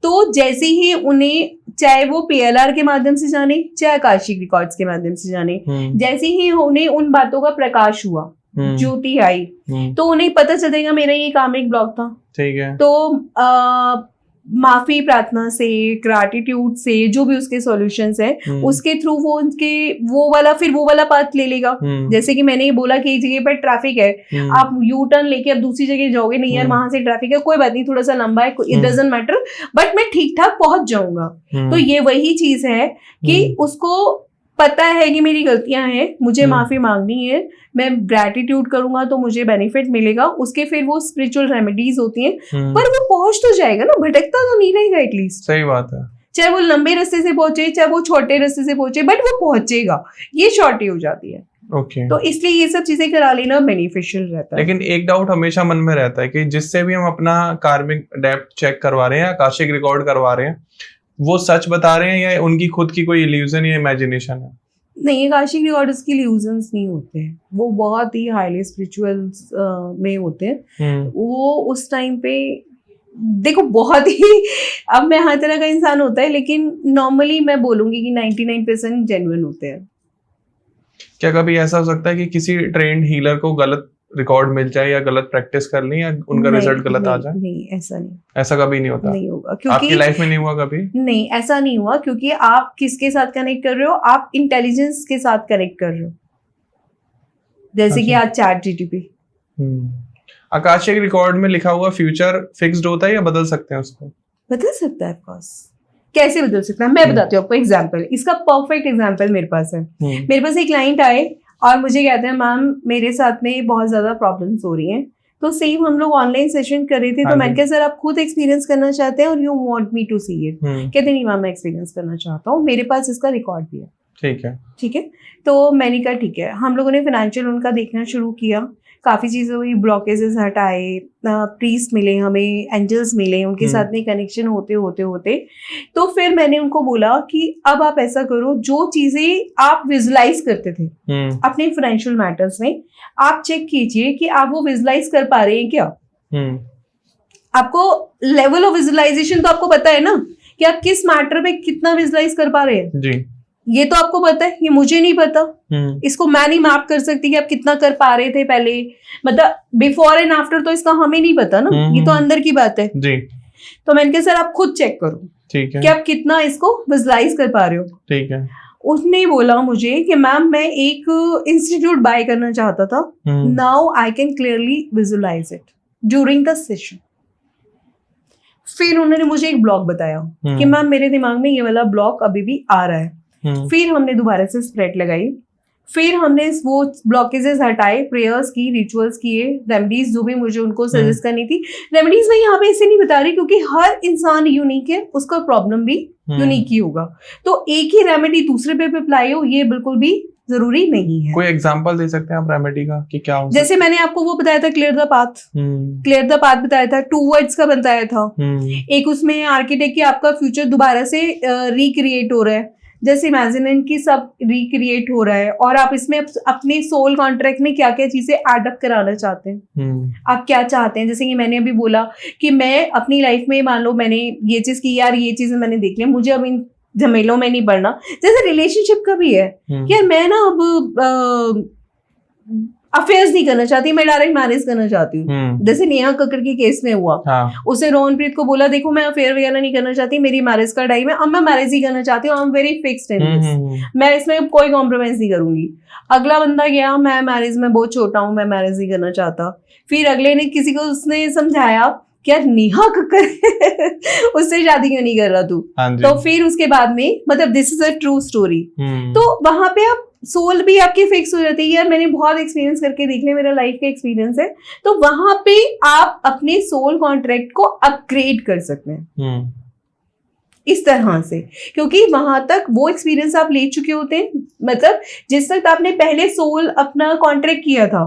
तो जैसे ही उन्हें, चाहे वो PLR के माध्यम से जाने, चाहे आकाशिक रिकॉर्ड्स के माध्यम से जाने, जैसे ही उन्हें उन बातों का प्रकाश हुआ, ज्योति आई, तो उन्हें पता चलेगा मेरा ये कामिक ब्लॉक था, ठीक है। तो माफी प्रार्थना से, ग्रैटिट्यूड से, जो भी उसके सॉल्यूशंस है, उसके थ्रू वो उनके वो वाला पाथ ले लेगा। जैसे कि मैंने ये बोला कि एक जगह पर ट्रैफिक है, आप यू टर्न लेके अब दूसरी जगह जाओगे, नहीं यार वहां से ट्रैफिक है, कोई बात नहीं, थोड़ा सा लंबा है, इट डजंट मैटर, बट मैं ठीक ठाक पहुंच जाऊंगा। तो ये वही चीज है कि उसको पता है कि मेरी गलतियां हैं, मुझे माफी मांगनी है, मैं ग्रैटिट्यूड करूंगा तो मुझे बेनिफिट मिलेगा। उसके फिर वो स्पिरिचुअल रेमेडीज होती हैं, पर वो पहुंच तो जाएगा ना, भटकता तो नहीं रहेगा एटलीस्ट। सही बात है। चाहे वो लंबे रास्ते से पहुंचे, चाहे वो छोटे रास्ते से पहुंचे, बट वो पहुंचेगा। ये शॉर्टी हो जाती है। ओके। तो इसलिए ये सब चीजें करा लेना बेनिफिशियल रहता है। लेकिन एक डाउट हमेशा मन में रहता है कि जिससे भी हम अपना कार्मिक डेप्थ चेक करवा रहे हैं, आकाशिक रिकॉर्ड करवा रहे हैं, वो सच बता रहे हैं या उनकी खुद की कोई इल्यूजन या इमेजिनेशन है? नहीं, आकाशिक रिकॉर्ड्स के इल्यूजन्स नहीं होते हैं, वो बहुत ही हाईली स्पिरिचुअल में होते हैं। वो उस टाइम पे देखो बहुत ही, अब मैं हर तरह का इंसान होता है, लेकिन नॉर्मली मैं बोलूंगी कि 99% जेन्युइन होते हैं। क्या कभी ऐसा हो सकता है कि किसी ट्रेंड हीलर को गलत रिकॉर्ड मिल जाए या गलत प्रैक्टिस कर ली या उनका रिजल्ट गलत आ जाए? नहीं, ऐसा नहीं, ऐसा कभी नहीं होता? नहीं होगा, क्योंकि आपकी लाइफ में नहीं हुआ कभी? नहीं, ऐसा नहीं हुआ, क्योंकि आप किसके साथ कनेक्ट कर रहे हो, आप इंटेलिजेंस के साथ कनेक्ट कर रहे हो, जैसे कि आज चैट जीटीपी। आकाशिक रिकॉर्ड में लिखा हुआ फ्यूचर फिक्स्ड होता है या बदल सकते हैं उसको? बदल सकता है, ऑफकोर्स। कैसे बदल सकता है, मैं बताती हूँ आपको एग्जाम्पल। इसका परफेक्ट एग्जाम्पल मेरे पास है। मेरे पास एक क्लाइंट आए और मुझे कहते हैं, मैम मेरे साथ में बहुत ज्यादा प्रॉब्लम्स हो रही हैं। तो सेम हम लोग ऑनलाइन सेशन कर रहे थे, तो मैंने कहा सर आप खुद एक्सपीरियंस करना चाहते हैं और you want me to see it? कहते नहीं मैम, मैं एक्सपीरियंस करना चाहता हूँ, मेरे पास इसका रिकॉर्ड भी है। ठीक है। तो मैंने कहा ठीक है। हम लोगों ने फाइनेंशियल उनका देखना शुरू किया, काफ़ी चीज़ें हुई, ब्लॉकेजेस हटाए, प्रीस्ट मिले हमें, एंजल्स मिले, उनके साथ में कनेक्शन होते होते होते तो फिर मैंने उनको बोला कि अब आप ऐसा करो, जो चीज़ें आप विजुलाइज करते थे अपने फाइनेंशियल मैटर्स में, आप चेक कीजिए कि आप वो विजुलाइज कर पा रहे हैं क्या। आपको लेवल ऑफ विजुलाइजेशन तो आपको पता है ना, कि आप किस मैटर में कितना विजुलाइज कर पा रहे हैं जी। ये तो आपको पता है, ये मुझे नहीं पता। इसको मैं नहीं मैप कर सकती कि आप कितना कर पा रहे थे पहले, मतलब बिफोर एंड आफ्टर तो इसका हमें नहीं पता ना, ये तो अंदर की बात है जी। तो मैंने कहा सर आप खुद चेक करो, ठीक है, कि आप कितना इसको विजुलाइज कर पा रहे हो। ठीक है। उसने बोला मुझे कि मैम मैं एक इंस्टीट्यूट बाय करना चाहता था, now I can clearly visualise it during the session. फिर उन्होंने मुझे एक ब्लॉक बताया कि मैम मेरे दिमाग में ये वाला ब्लॉक अभी भी आ रहा है। फिर हमने दोबारा से स्प्रेड लगाई, फिर हमने वो ब्लॉकेजेस हटाए, प्रेयर्स की, रिचुअल्स किए, रेमेडीज जो भी मुझे उनको सजेस्ट करनी थी। रेमेडीज मैं यहाँ पे ऐसे नहीं बता रही क्योंकि हर इंसान यूनिक है, उसका प्रॉब्लम भी यूनिक ही होगा। तो एक ही रेमेडी दूसरे पे अप्लाई हो ये बिल्कुल भी जरूरी नहीं है। कोई एग्जांपल दे सकते हैं आप रेमेडी का कि क्या हो? जैसे मैंने आपको वो बताया था clear the path, clear the path बताया था, 2 वर्ड्स का बताया था। एक उसमें आर्किटेक्ट की आपका फ्यूचर दोबारा से रिक्रिएट हो रहा है, जैसे इमेजिन की सब रिक्रिएट हो रहा है, और आप इसमें अपने सोल कॉन्ट्रैक्ट में क्या क्या चीजें एडअप कराना चाहते हैं, आप क्या चाहते हैं। जैसे कि मैंने अभी बोला कि मैं अपनी लाइफ में मान लो मैंने ये चीज की, यार ये चीजें मैंने देख लिया, मुझे अब इन झमेलों में नहीं पड़ना। जैसे रिलेशनशिप का भी है, यार मैं ना अब अफेयर्स नहीं करना चाहती, मैं डायरेक्ट मैरिज करना चाहती हूँ। जैसे नेहा कक्कड़ के केस में हुआ, उसने रोहनप्रीत को बोला देखो मैं अफेयर वगैरह नहीं करना चाहती, मेरी मैरिज का टाइम है, अब मैं मैरिज ही करना चाहती हूँ, I am very fixed in this, मैं इसमें कोई कॉम्प्रोमाइज नहीं करूंगी। अगला बंदा गया, मैं मैरिज में बहुत छोटा हूँ, मैं मैरिज नहीं करना चाहता। फिर अगले ने किसी को उसने समझाया कि यार नेहा कक्कड़ उससे शादी क्यों नहीं कर रहा तू, तो फिर उसके बाद में, मतलब this is a true story. तो वहां पे आप सोल भी आपकी फिक्स हो जाती है, यार मैंने बहुत एक्सपीरियंस करके देख लिया, मेरा लाइफ का एक्सपीरियंस है, तो वहां पे आप अपने सोल कॉन्ट्रैक्ट को अपग्रेड कर सकते हैं इस तरह से, क्योंकि वहां तक वो एक्सपीरियंस आप ले चुके होते हैं, मतलब जिस वक्त आपने पहले सोल अपना कॉन्ट्रैक्ट किया था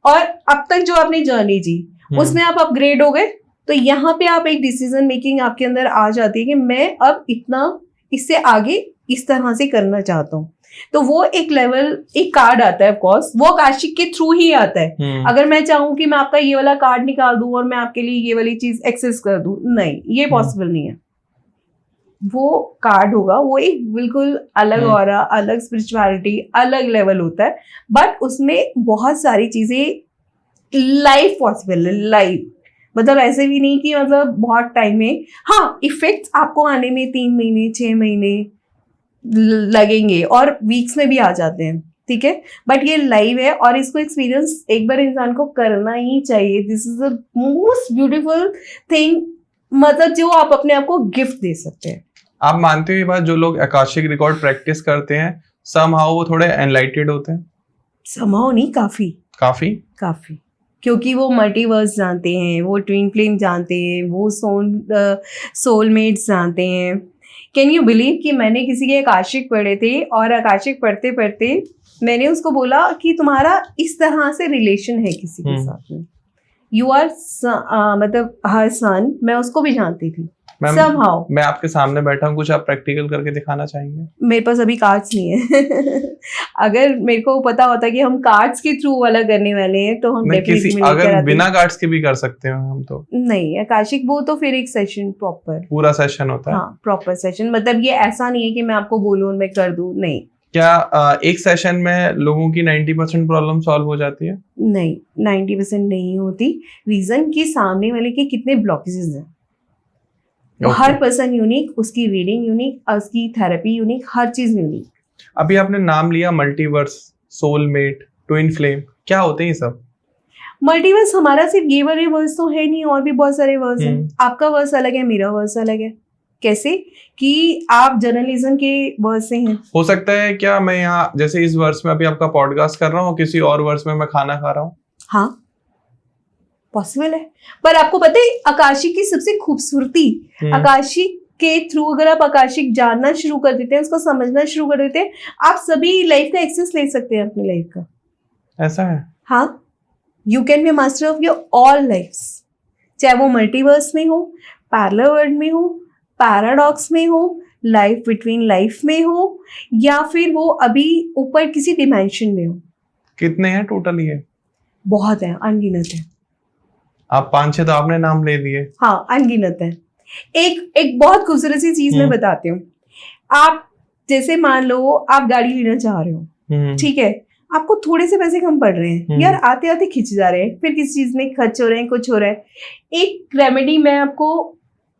और अब तक जो आपने जर्नी जी उसमें आप अपग्रेड हो गए। तो यहाँ पे आप एक डिसीजन मेकिंग आपके अंदर आ जाती है कि मैं अब इतना इससे आगे इस तरह से करना चाहता हूँ। तो वो एक लेवल, एक कार्ड आता है, ऑफ कोर्स वो आकाशिक के थ्रू ही आता है। अगर मैं चाहूँ कि मैं आपका ये वाला कार्ड निकाल दूं और मैं आपके लिए ये वाली चीज एक्सेस कर दूं, नहीं, ये पॉसिबल नहीं है। वो कार्ड होगा, वो एक बिल्कुल अलग ऑरा, अलग स्पिरिचुअलिटी, अलग लेवल होता है, बट उसमें बहुत सारी चीजें लाइव पॉसिबल है, लाइव, मतलब ऐसे भी नहीं कि मतलब बहुत टाइम में, हाँ इफेक्ट्स आपको आने में 3 महीने 6 महीने लगेंगे और वीक्स में भी आ जाते हैं, ठीक है, बट ये लाइव है और इसको एक्सपीरियंस एक बार इंसान को करना ही चाहिए। This is the most beautiful thing, मतलब जो आप अपने आप को गिफ्ट दे सकते हैं। आप मानते हो ये बात, जो लोग आकाशिक रिकॉर्ड प्रैक्टिस करते हैं समहाउ वो थोड़े एनलाइटेड होते हैं? समहाउ नहीं, काफी, क्योंकि वो मल्टीवर्स जानते हैं, वो ट्विन फ्लेम जानते हैं, वो सोलमेट्स जानते हैं। कैन यू बिलीव कि मैंने किसी के आकाशिक पढ़े थे और आकाशिक पढ़ते पढ़ते मैंने उसको बोला कि तुम्हारा इस तरह से रिलेशन है किसी के साथ में, यू आर मतलब हर सन, मैं उसको भी जानती थी somehow। मैं आपके सामने बैठा हूँ, कुछ आप प्रैक्टिकल करके दिखाना चाहेंगे? मेरे पास अभी कार्ड्स नहीं है अगर मेरे को पता होता कि हम कार्ड्स के थ्रू वाला करने वाले हैं तो हम डेफिनेटली अगर बिना कार्ड्स के भी कर सकते हैं हम तो। नहीं आकाशिक, वो तो फिर एक सेशन प्रॉपर पूरा सेशन होता है। हाँ प्रॉपर सेशन, मतलब ये ऐसा नहीं है कि मैं आपको बोलूँ मैं कर दूँ, नहीं। क्या एक सेशन में लोगों की 90% प्रॉब्लम सॉल्व हो जाती है? नहीं 90% नहीं होती। रीजन कि सामने वाले के कितने ब्लॉकेजेस हैं। हर पर्सन यूनिक, उसकी रीडिंग यूनिक, उसकी थेरेपी यूनिक, हर चीज यूनिक। अभी आपने नाम लिया मल्टीवर्स, सोलमेट, ट्विन फ्लेम, क्या होते हैं ये सब? मल्टीवर्स हमारा सिर्फ ये वाले वर्ड्स तो है नहीं, और भी बहुत सारे वर्ड्स हैं। आपका वर्ड्स अलग है, मेरा वर्ड्स अलग है। कैसे कि आप जर्नलिज्म के वर्ड से हैं। हो सकता है क्या मैं यहाँ जैसे इस वर्ष में अभी आपका पॉडकास्ट कर रहा हूँ, किसी और वर्ष में मैं खाना खा रहा हूँ? हाँ पॉसिबल है। पर आपको पता है आकाशिक की सबसे खूबसूरती, आकाशिक के थ्रू अगर आप आकाशिक जानना शुरू कर देते हैं, उसको समझना शुरू कर देते हैं, आप सभी लाइफ का एक्सेस ले सकते हैं अपनी लाइफ का। ऐसा है? हाँ, you can be master of your all lifes, चाहे वो मल्टीवर्स में हो, पैरेलल वर्ल्ड में हो, पैराडॉक्स में हो, लाइफ बिटवीन लाइफ में हो, या फिर वो अभी ऊपर किसी डिमेंशन में हो। कितने हैं टोटल ये? बहुत है, अनगिनत है। आप 5-6 तो आपने नाम ले लिए। हाँ अनगिनत है। एक बहुत खूबसूरत सी चीज मैं बताती हूँ। आप जैसे मान लो आप गाड़ी लेना चाह रहे हो, ठीक है, आपको थोड़े से पैसे कम पड़ रहे हैं, यार आते आते खिंच जा रहे हैं, फिर किसी चीज में खर्च हो रहे हैं, कुछ हो रहा है। एक रेमेडी मैं आपको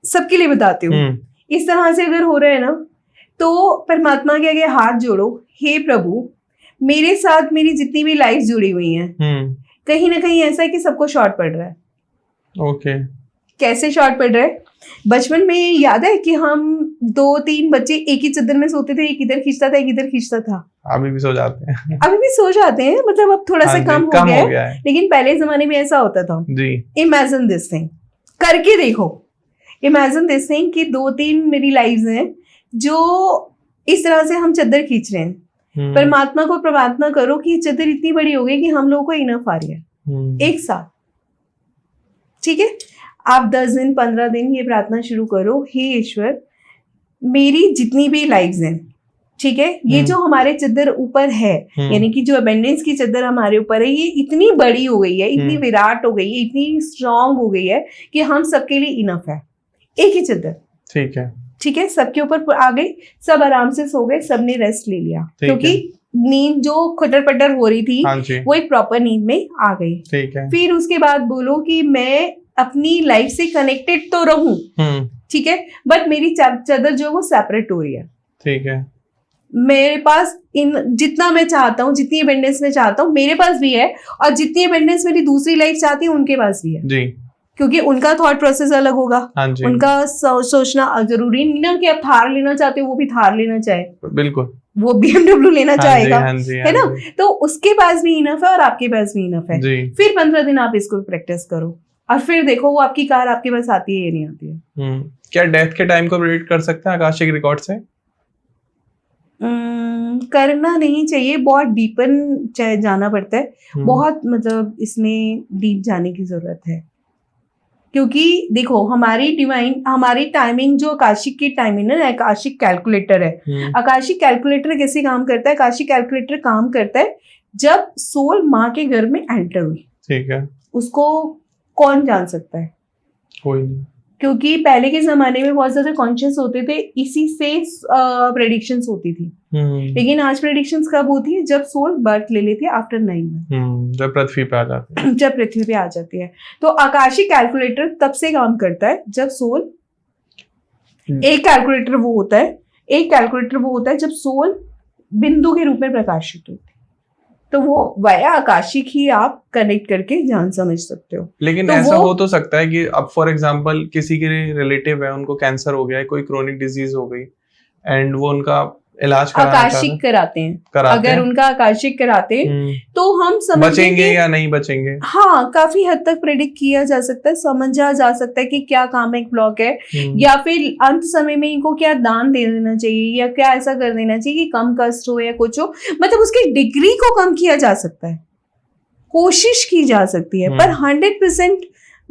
सबके लिए बताती हूँ। इस तरह से अगर हो रहा है ना, तो परमात्मा के आगे हाथ जोड़ो, हे प्रभु मेरे साथ मेरी जितनी भी लाइफ जुड़ी हुई है, कहीं ना कहीं ऐसा है कि सबको शॉर्ट पड़ रहा है। ओके। कैसे शॉर्ट पड़ रहा है? बचपन में याद है कि हम 2-3 बच्चे एक ही चादर में सोते थे, एक इधर खींचता था, एक इधर खींचता था। अभी भी सो जाते हैं। अभी भी सो जाते हैं, मतलब अब थोड़ा सा कम हो गया है, लेकिन पहले जमाने में ऐसा होता था जी। इमेजिन दिस थिंग, करके देखो। इमेजिन दिस थिंग कि 2-3 मेरी लाइव्स हैं जो इस तरह से हम चादर खींच रहे हैं। परमात्मा को प्रार्थना करो कि चादर इतनी बड़ी हो गई कि हम लोगों को इनफ आ रही है एक साथ, ठीक है। आप 10 दिन 15 दिन ये प्रार्थना शुरू करो, हे ईश्वर मेरी जितनी भी लाइव्स हैं, ठीक है, ये जो हमारे चादर ऊपर है, यानी कि जो अबेंडेंस की चादर हमारे ऊपर है, ये इतनी बड़ी हो गई है, इतनी विराट हो गई है, इतनी स्ट्रांग हो गई है कि हम सबके लिए इनफ है। एक ही चादर, ठीक है, ठीक है, सबके ऊपर आ गई, सब आराम से सो गए, सबने रेस्ट ले लिया, क्योंकि नींद जो खटर पटर हो रही थी वो एक प्रॉपर नींद में आ गई। ठीक है। फिर उसके बाद बोलो कि मैं अपनी लाइफ से कनेक्टेड तो रहूं, ठीक है, बट मेरी चादर जो वो सेपरेट हो रही है। ठीक है। मेरे पास इन जितना मैं चाहता हूँ, जितनी अबेंडेंस मैं चाहता हूँ मेरे पास भी है, और जितनी अबेंडेंस मेरी दूसरी लाइफ चाहती है उनके पास भी है जी, क्योंकि उनका थॉट प्रोसेस अलग होगा। उनका सोचना जरूरी नहीं ना कि आप थार लेना चाहते हो वो भी थार लेना चाहे, बिल्कुल वो BMW लेना चाहेगा, है ना। तो उसके पास भी इनफ है और आपके पास भी इनफ है। फिर 15 दिन आप इसको प्रैक्टिस करो और फिर देखो वो आपकी कार आपके पास आती है या नहीं आती है। क्या डेथ के टाइम को प्रेडिक्ट कर सकते हैं आकाशिक रिकॉर्ड से? करना नहीं चाहिए, बहुत डीपन जाना पड़ता है, बहुत मतलब इसमें डीप जाने की जरूरत है, क्योंकि देखो हमारी टाइमिंग जो आकाशिक की टाइमिंग है, आकाशिक कैलकुलेटर है। आकाशिक कैलकुलेटर कैसे काम करता है? आकाशिक कैलकुलेटर काम करता है जब सोल माँ के घर में एंटर हुई, ठीक है, उसको कौन जान सकता है? कोई नहीं, क्योंकि पहले के जमाने में बहुत ज्यादा कॉन्शियस होते थे, इसी से प्रेडिक्शंस होती थी। लेकिन आज प्रेडिक्शंस कब होती है? जब सोल बर्थ ले लेती है आफ्टर 9 मंथ, जब पृथ्वी पे आ जाती है। जब पृथ्वी पे आ जाती है, तो आकाशिक कैलकुलेटर तब से काम करता है जब सोल एक कैलकुलेटर वो होता है जब सोल बिंदु के रूप में प्रकाशित होती है, तो वो वाया आकाशिक ही आप कनेक्ट करके जान समझ सकते हो। लेकिन तो ऐसा हो तो सकता है कि अब फॉर एग्जांपल किसी के रिलेटिव है, उनको कैंसर हो गया है, कोई क्रोनिक डिजीज हो गई, एंड वो उनका इलाज आकाशिक कराते हैं, अगर उनका आकाशिक कराते हैं तो हम समझ बचेंगे या नहीं बचेंगे। हाँ, काफी हद तक प्रेडिक्ट किया जा सकता है, समझा जा सकता है कि क्या कामिक ब्लॉक है, या फिर अंत समय में इनको क्या दान दे देना चाहिए या क्या ऐसा कर देना चाहिए कि कम कष्ट हो या कुछ हो, मतलब उसकी डिग्री को कम किया जा सकता है, कोशिश की जा सकती है, पर 100%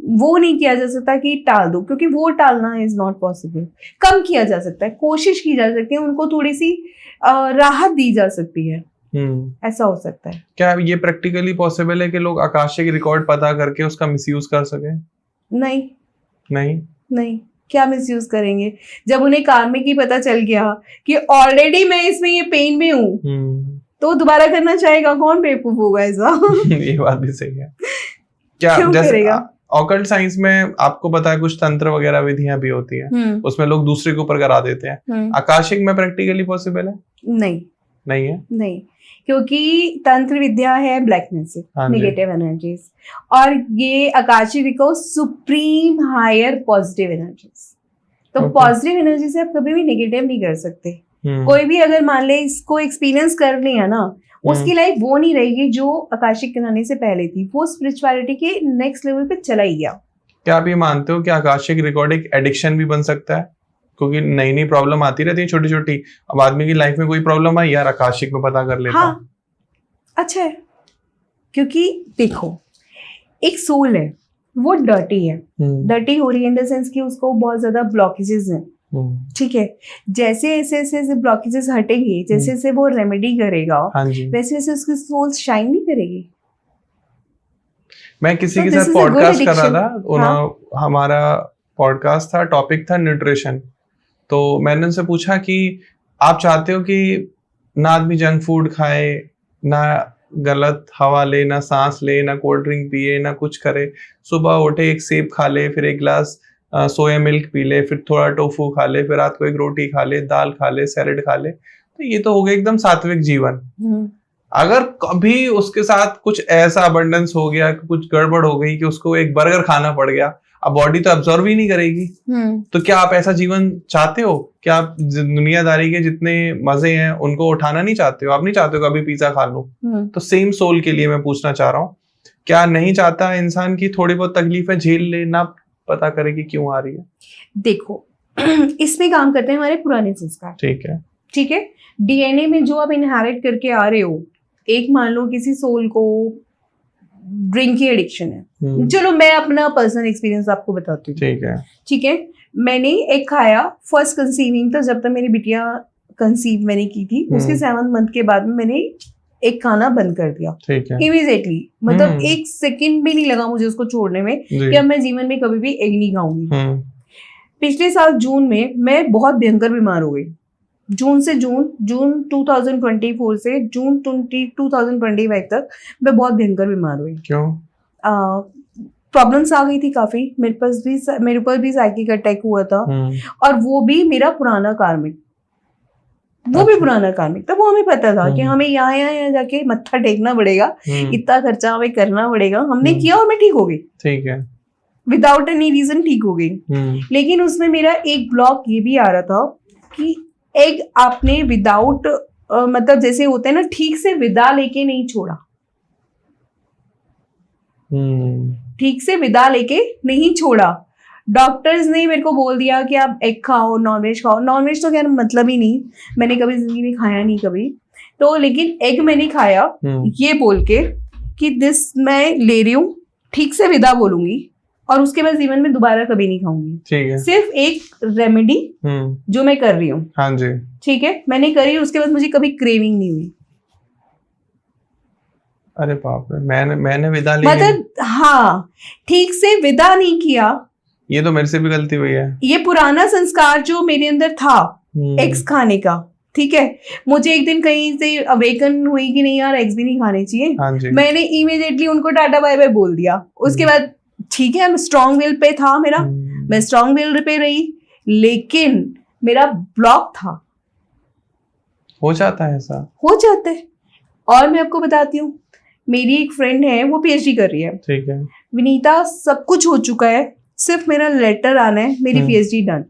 वो नहीं किया जा सकता कि टाल दो, क्योंकि वो टालना इज नॉट पॉसिबल। कम किया जा सकता है, कोशिश की जा सकती है, उनको थोड़ी सी राहत दी जा सकती है, ऐसा हो सकता है। क्या ये प्रैक्टिकली पॉसिबल है कि लोग आकाशिक रिकॉर्ड पता करके उसका मिसयूज कर सके? नहीं नहीं नहीं, क्या मिसयूज करेंगे जब उन्हें कार्मिक ही पता चल गया कि ऑलरेडी मैं इसमें ये पेन में हूँ, तो दोबारा करना चाहेगा कौन? बेवकूफ होगा ऐसा। ये बात भी सही है। क्या जैसे ऑकल्ट साइंस में आपको पता है कुछ तंत्र वगैरह विधियां भी होती है, उसमें लोग दूसरे के ऊपर करा देते हैं, आकाशिक में प्रैक्टिकली पॉसिबल है? नहीं है, नहीं, क्योंकि तंत्र विद्या है ब्लैक मैजिक, नेगेटिव एनर्जीज, और ये आकाशिक record supreme higher positive energies. तो पॉजिटिव एनर्जी से आप कभी भी नेगेटिव नहीं कर सकते। कोई भी अगर मान ले इसको एक्सपीरियंस कर लिया ना, उसकी लाइफ वो नहीं रहेगी जो आकाशिक कराने से पहले थी, वो स्पिरिचुअलिटी के नेक्स्ट लेवल पे चला ही गया। क्या आप ये मानते हो कि आकाशिक रिकॉर्ड एक एडिक्शन भी बन सकता है? क्योंकि नई नई प्रॉब्लम आती रहती है छोटी छोटी, अब आदमी की लाइफ में कोई प्रॉब्लम आई, यार आकाशिक में पता कर लेता। हाँ, अच्छा है, क्योंकि देखो एक सोल है वो डर्टी है, डर्टी हो रही है इन द सेंस कि उसको बहुत ज्यादा ब्लॉकेजेस हैं, ठीक है, जैसे ऐसे ब्लॉकेजेस हटेंगे, जैसे जैसे वो रेमेडी करेगा, वैसे वैसे उसकी सोल शाइन नहीं करेगी। मैं किसी के साथ पॉडकास्ट कर रहा था, हमारा पॉडकास्ट था, टॉपिक था न्यूट्रिशन, तो मैंने उनसे पूछा कि आप चाहते हो कि ना आदमी जंक फूड खाए, ना गलत हवा ले, ना सांस ले, ना कोल्ड ड्रिंक पिए, ना कुछ करे, सुबह उठे एक सेब खा ले, फिर एक गिलास सोया मिल्क पी ले, फिर थोड़ा टोफू खा ले, फिर रात को एक रोटी खा ले, दाल खा ले, सैलेड खा ले, तो ये तो हो गया एकदम सात्विक जीवन। अगर कभी उसके साथ कुछ ऐसा अबंडेंस हो गया, कुछ गड़बड़ हो गई कि उसको एक बर्गर खाना पड़ गया, अब बॉडी तो अब्सॉर्ब ही नहीं करेगी, तो क्या आप ऐसा जीवन चाहते हो? क्या आप दुनियादारी के जितने मजे हैं उनको उठाना नहीं चाहते हो? आप नहीं चाहते हो कभी पिज्जा खा लूं? तो सेम सोल के लिए मैं पूछना चाह रहा हूँ, क्या नहीं चाहता इंसान की थोड़ी बहुत तकलीफें झेल ले, ना पता करे कि क्यों आ रही है? देखो इसमें काम करते हैं हमारे पुराने संस्कार, ठीक है, डीएनए में जो आप इनहेरिट करके आ रहे हो, एक मान लो किसी सोल को ड्रिंक की एडिक्शन है, चलो मैं अपना पर्सनल एक्सपीरियंस आपको बताती हूँ, ठीक है, मैंने एक खाया, फर्स्ट कंसीविंग था, जब तक मेरी बिटिया कंसीव मैंने की थी, उसके 7th मंथ के बाद में मैंने एक खाना बंद कर दिया इमीडिएटली, मतलब एक सेकंड भी नहीं लगा मुझे उसको छोड़ने में कि अब मैं जीवन में कभी भी एग नहीं खाऊंगी। पिछले साल जून में मैं बहुत भयंकर बीमार हो गई, जून 2024 से जून 2025 तक मैं बहुत भयंकर बीमार हुई। क्यों? प्रॉब्लम्स आ गई थी काफी, मेरे ऊपर भी साइकिक अटैक हुआ था, और वो भी मेरा पुराना कार्मिक, वो भी पुराना कार्मिक था, वो हमें पता था कि हमें यहाँ जाके मत्था टेकना पड़ेगा, इतना खर्चा हमें करना पड़ेगा, हमने किया और मैं ठीक हो गई, ठीक है, विदाउट एनी रीजन ठीक हो गई। लेकिन उसमें मेरा एक ब्लॉक ये भी आ रहा था कि एग आपने विदाउट मतलब जैसे होते हैं ना, ठीक से विदा लेके नहीं छोड़ा, ठीक से विदा लेके नहीं छोड़ा। डॉक्टर्स ने मेरे को बोल दिया कि आप एग खाओ, नॉनवेज खाओ, नॉनवेज तो खैर मतलब ही नहीं, मैंने कभी जिंदगी में खाया नहीं कभी, तो लेकिन एग मैंने खाया ये बोल के कि दिस मैं ले रही हूँ, ठीक से विदा बोलूंगी और उसके बाद जीवन में दोबारा कभी नहीं खाऊंगी, ठीक है, सिर्फ एक रेमेडी जो मैं कर रही हूँ, हाँ जी, ठीक है, मैंने करी, उसके बाद मुझे कभी क्रेविंग नहीं हुई। अरे बाप रे, मैंने विदा ली, मतलब हाँ, ठीक से विदा नहीं किया, ये तो मेरे से भी गलती हुई है, ये पुराना संस्कार जो मेरे अंदर था एग्स खाने का, ठीक है, मुझे एक दिन कहीं से अवेकन हुई कि नहीं यार एग्स भी नहीं खाने चाहिए, हाँ मैंने इमीडिएटली उनको टाटा बाय बाय बोल दिया। उसके बाद ठीक है, स्ट्रॉन्ग विल पे था मेरा, मैं स्ट्रॉन्ग विल पे रही, लेकिन मेरा ब्लॉक था। हो जाता है ऐसा, हो जाता है। और मैं आपको बताती हूँ, मेरी एक फ्रेंड है, वो पीएचडी कर रही है, ठीक है, विनीता, सब कुछ हो चुका है, सिर्फ मेरा लेटर आना है, मेरी पीएचडी डन।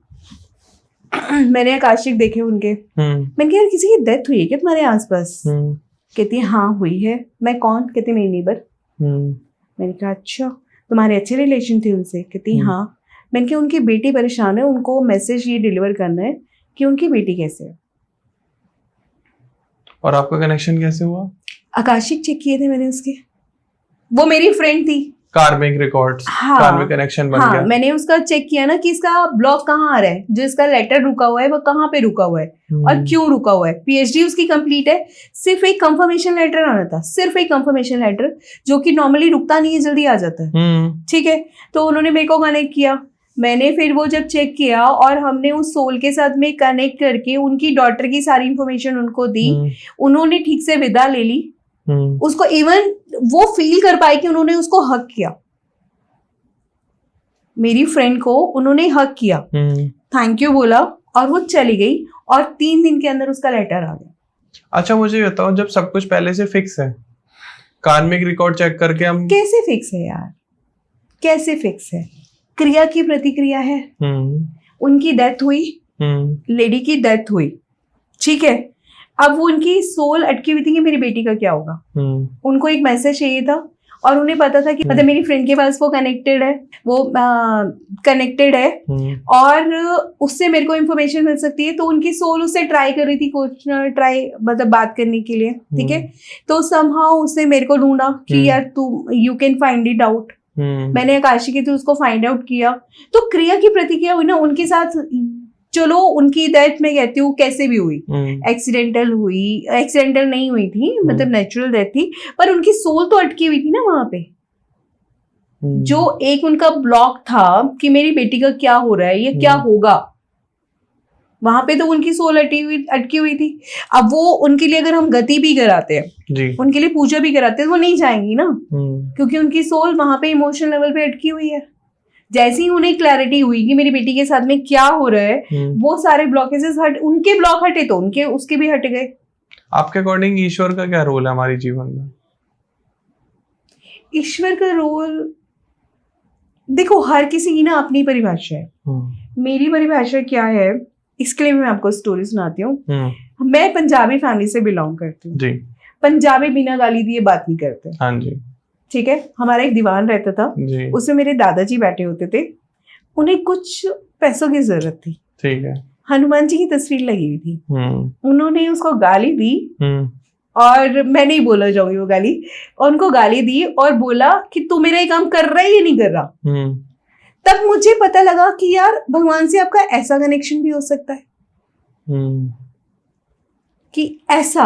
मैंने आकाशिक देखे उनके। मैंने कहा यार किसी की डेथ हुई है क्या तुम्हारे आसपास? कहती है हाँ हुई है। मैं कौन? कहती मेरी नेबर। मैंने कहा अच्छा, तुम्हारे अच्छे रिलेशन थे उनसे? कहती हाँ। मैंने कहा उनकी बेटी परेशान है, उनको मैसेज ये डिलीवर करना है कि उनकी बेटी कैसे है। और आपका कनेक्शन कैसे हुआ? आकाशिक चेक किए थे मैंने उसके, वो मेरी फ्रेंड थी। कार्मिक रिकॉर्ड्स, हाँ, कार्मिक कनेक्शन बन गया। मैंने उसका चेक किया ना कि इसका ब्लॉक कहाँ आ रहा है, जो इसका लेटर रुका हुआ है वो कहाँ पे रुका हुआ है और क्यों रुका हुआ है। पीएचडी उसकी कंप्लीट है, सिर्फ एक कंफर्मेशन लेटर आना था, सिर्फ एक कंफर्मेशन लेटर, जो कि नॉर्मली रुकता नहीं है, जल्दी आ जाता है। ठीक है, तो उन्होंने मेरे को कनेक्ट किया। मैंने फिर वो जब चेक किया और हमने उस सोल के साथ में कनेक्ट करके उनकी डॉटर की सारी इंफॉर्मेशन उनको दी, उन्होंने ठीक से विदा ले ली उसको। इवन वो फील कर पाए कि उन्होंने उसको हक किया, मेरी फ्रेंड को उन्होंने हक किया, थैंक यू बोला और वो चली गई और 3 दिन के अंदर उसका लेटर आ गया। अच्छा मुझे बताओ, जब सब कुछ पहले से फिक्स है, कार्मिक रिकॉर्ड चेक करके हम कैसे फिक्स है यार, कैसे फिक्स है? क्रिया की प्रतिक्रिया है। उनकी डेथ हुई, लेडी की डेथ हुई, ठीक है। अब वो उनकी सोल अटकी हुई थी कि मेरी बेटी का क्या होगा। उनको एक मैसेज चाहिए था और उन्हें पता था कि मतलब मेरी फ्रेंड के पास वो कनेक्टेड है, वो कनेक्टेड है और उससे मेरे को इन्फॉर्मेशन मिल सकती है। तो उनकी सोल उससे ट्राई कर रही थी, ट्राई मतलब बात करने के लिए, ठीक है। तो समहाउ उसने मेरे को ढूंढा कि यार तू you can find it out. मैंने आकाशी के थ्रू उसको फाइंड आउट किया। तो क्रिया की प्रतिक्रिया हुई ना उनके साथ। चलो उनकी डेथ मैं कहती हूँ कैसे भी हुई, एक्सीडेंटल हुई, एक्सीडेंटल नहीं हुई थी, मतलब नेचुरल डेथ थी, पर उनकी सोल तो अटकी हुई थी ना वहां पे। जो एक उनका ब्लॉक था कि मेरी बेटी का क्या हो रहा है, ये क्या होगा, वहां पे तो उनकी सोल अटकी हुई थी। अब वो उनके लिए अगर हम गति भी कराते हैं, उनके लिए पूजा भी कराते हैं, वो नहीं जाएंगी ना, क्योंकि उनकी सोल वहां पे इमोशनल लेवल पे अटकी हुई है। जैसे ही उन्हें क्लैरिटी हुई कि मेरी बेटी के साथ में क्या हो रहा है, वो सारे ब्लॉकेजेस उनके ब्लॉक हटे तो उनके उसके भी हट गए। आपके अकॉर्डिंग ईश्वर का क्या रोल है हमारे जीवन में? ईश्वर का रोल देखो हर किसी की ना अपनी परिभाषा है। मेरी परिभाषा क्या है, इसके लिए मैं आपको स्टोरी सुनाती हूँ। मैं पंजाबी फैमिली से बिलोंग करती हूँ। पंजाबी बिना गाली दिए बात नहीं करते। हाँ जी, ठीक है। हमारा एक दीवान रहता था, उसमें मेरे दादाजी बैठे होते थे, उन्हें कुछ पैसों की जरूरत थी, ठीक है। हनुमान जी की तस्वीर लगी हुई थी, उन्होंने उसको गाली दी और मैं नहीं बोला जाऊंगी वो गाली, और उनको गाली दी और बोला कि तू मेरा ये काम कर रहा है या नहीं कर रहा। तब मुझे पता लगा कि यार भगवान से आपका ऐसा कनेक्शन भी हो सकता है कि ऐसा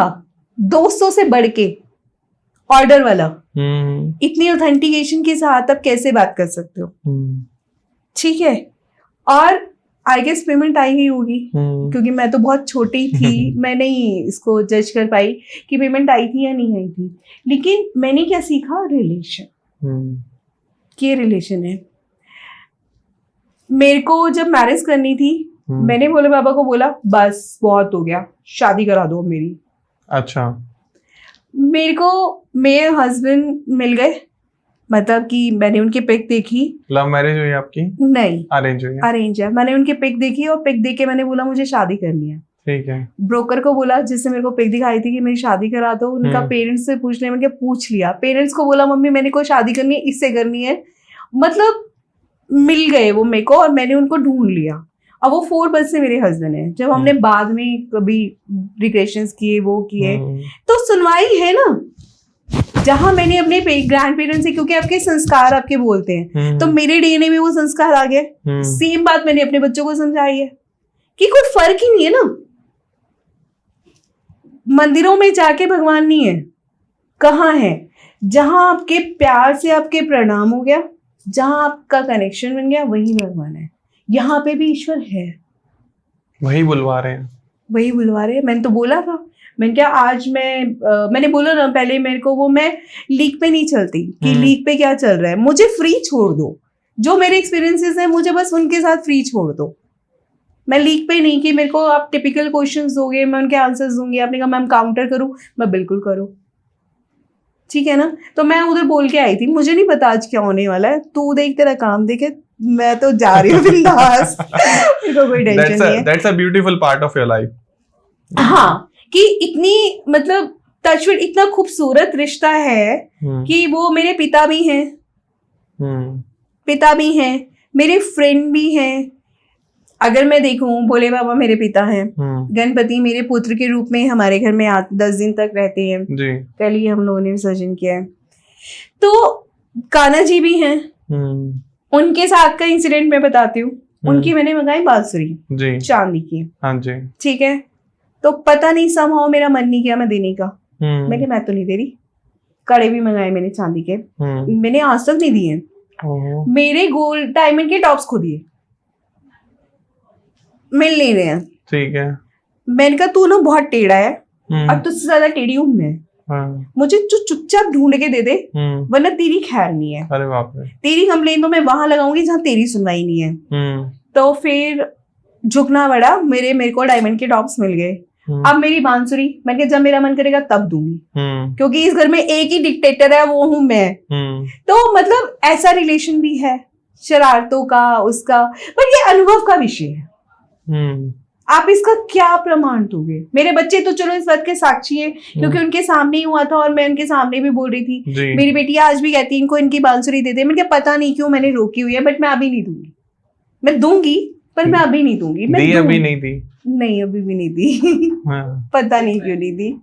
दोस्तों से बढ़ के ऑर्डर वाला, इतनी ऑथेंटिकेशन के साथ आप कैसे बात कर सकते हो, ठीक है। और आई गेस पेमेंट आई ही होगी, क्योंकि मैं तो बहुत छोटी थी, मैं नहीं इसको जज कर पाई कि पेमेंट आई थी या नहीं आई थी। लेकिन मैंने क्या सीखा, रिलेशन, कि रिलेशन है। मेरे को जब मैरिज करनी थी, मैंने भोले बाबा को बोला बस बहुत हो गया, शादी करा दो मेरी। अच्छा। मेरे को मेरे हस्बैंड मिल गए, मतलब कि मैंने उनकी पिक देखी। लव मैरिज हुई आपकी? नहीं, अरेंज हुई। अरेंज है। मैंने उनकी पिक देखी और पिक देख के मैंने बोला मुझे शादी करनी है, ठीक है। ब्रोकर को बोला जिससे मेरे को पिक दिखाई थी कि मेरी शादी करा दो, उनका पेरेंट्स से पूछने में पूछ लिया। पेरेंट्स को बोला मम्मी मैंने कोई शादी करनी है, इससे करनी है। मतलब मिल गए वो मेरे को और मैंने उनको ढूंढ लिया। अब वो 4 बज से मेरे हस्बैंड है। जब हमने बाद में कभी रिक्रेशंस किए, वो किए, तो सुनवाई है ना, जहां मैंने अपने ग्रैंड पेरेंट्स से, क्योंकि आपके संस्कार आपके बोलते हैं, तो मेरे डीएनए में वो संस्कार आ गए। सेम बात मैंने अपने बच्चों को समझाई है कि कोई फर्क ही नहीं है ना। मंदिरों में जाके भगवान नहीं है, कहाँ है? जहां आपके प्यार से आपके प्रणाम हो गया, जहां आपका कनेक्शन बन गया, वही भगवान है। यहाँ पे भी ईश्वर है, वही बुलवा रहे हैं, वही बुलवा रहे हैं। मैंने तो बोला था, मैंने क्या आज मैंने बोला ना पहले, मेरे को वो मैं लीक पे नहीं चलती कि लीक पे क्या चल रहा है, मुझे फ्री छोड़ दो। जो मेरे एक्सपीरियंसेस हैं मुझे बस उनके साथ फ्री छोड़ दो। मैं लीक पे नहीं कि मेरे को आप टिपिकल क्वेश्चंस दोगे, मैं उनके आंसर्स दूंगी। आपने कहा मैम काउंटर करूं, मैं बिल्कुल करूं, ठीक है ना। तो मैं उधर बोल के आई थी, मुझे नहीं पता आज क्या होने वाला है, तू देख तेरा काम देखे, मैं तो जा रही हूँ बिंदास। मेरे को कोई टेंशन नहीं है। That's a beautiful part of your life. हाँ, कि इतनी मतलब टचवुड इतना खूबसूरत रिश्ता है कि वो मेरे पिता भी हैं, पिता भी हैं, मेरे फ्रेंड भी हैं। अगर मैं देखूं, भोले बाबा मेरे पिता हैं, गणपति मेरे पुत्र के रूप में हमारे घर में 10 दिन तक रहते हैं जी। कल ही हम लोगों ने विसर्जन किया है। तो कान्हा जी भी हैं, उनके साथ का इंसिडेंट मैं बताती हूँ। उनकी मैंने मंगाई बांसुरी चांदी की, हाँ जी, ठीक है। तो पता नहीं समहाउ मेरा मन नहीं किया मैं देने का। मैं तो नहीं दे रही। कड़े भी मंगाए मैंने चांदी के, मैंने आज तक नहीं दिए। मेरे गोल्ड डायमंड के टॉप्स खो दिए, मिल नहीं रहे हैं, ठीक है। मैंने कहा तू ना बहुत टेढ़ा है, अब तुझसे ज्यादा टेढ़ी हूं मैं, मुझे चुपचाप ढूंढ के दे दे, वरना तेरी खैर नहीं है। अरे बाप रे। तेरी कंप्लेन तो मैं वहां लगाऊंगी जहां तेरी सुनवाई नहीं है। तो फिर झुकना पड़ा, मेरे को डायमंड के टॉप्स मिल गए। अब मेरी बांसुरी मैंने जब मेरा मन करेगा तब दूंगी, क्योंकि इस घर में एक ही डिक्टेटर है, वो हूं मैं। तो मतलब ऐसा रिलेशन भी है, शरारतों का, उसका, पर ये अनुभव का विषय है। आप इसका क्या प्रमाण दोगे? मेरे बच्चे तो चलो इस बात के साक्षी है, क्योंकि उनके सामने ही हुआ था और मैं उनके सामने भी बोल रही थी। मेरी बेटी आज भी कहती है इनको इनकी बांसुरी दे दे। मैंने पता नहीं क्यों मैंने रोकी हुई है, बट मैं अभी नहीं दूंगी। मैं दूंगी पर मैं अभी नहीं दूंगी। मैं अभी नहीं दी, नहीं अभी भी नहीं दी। पता नहीं क्यों नहीं दी।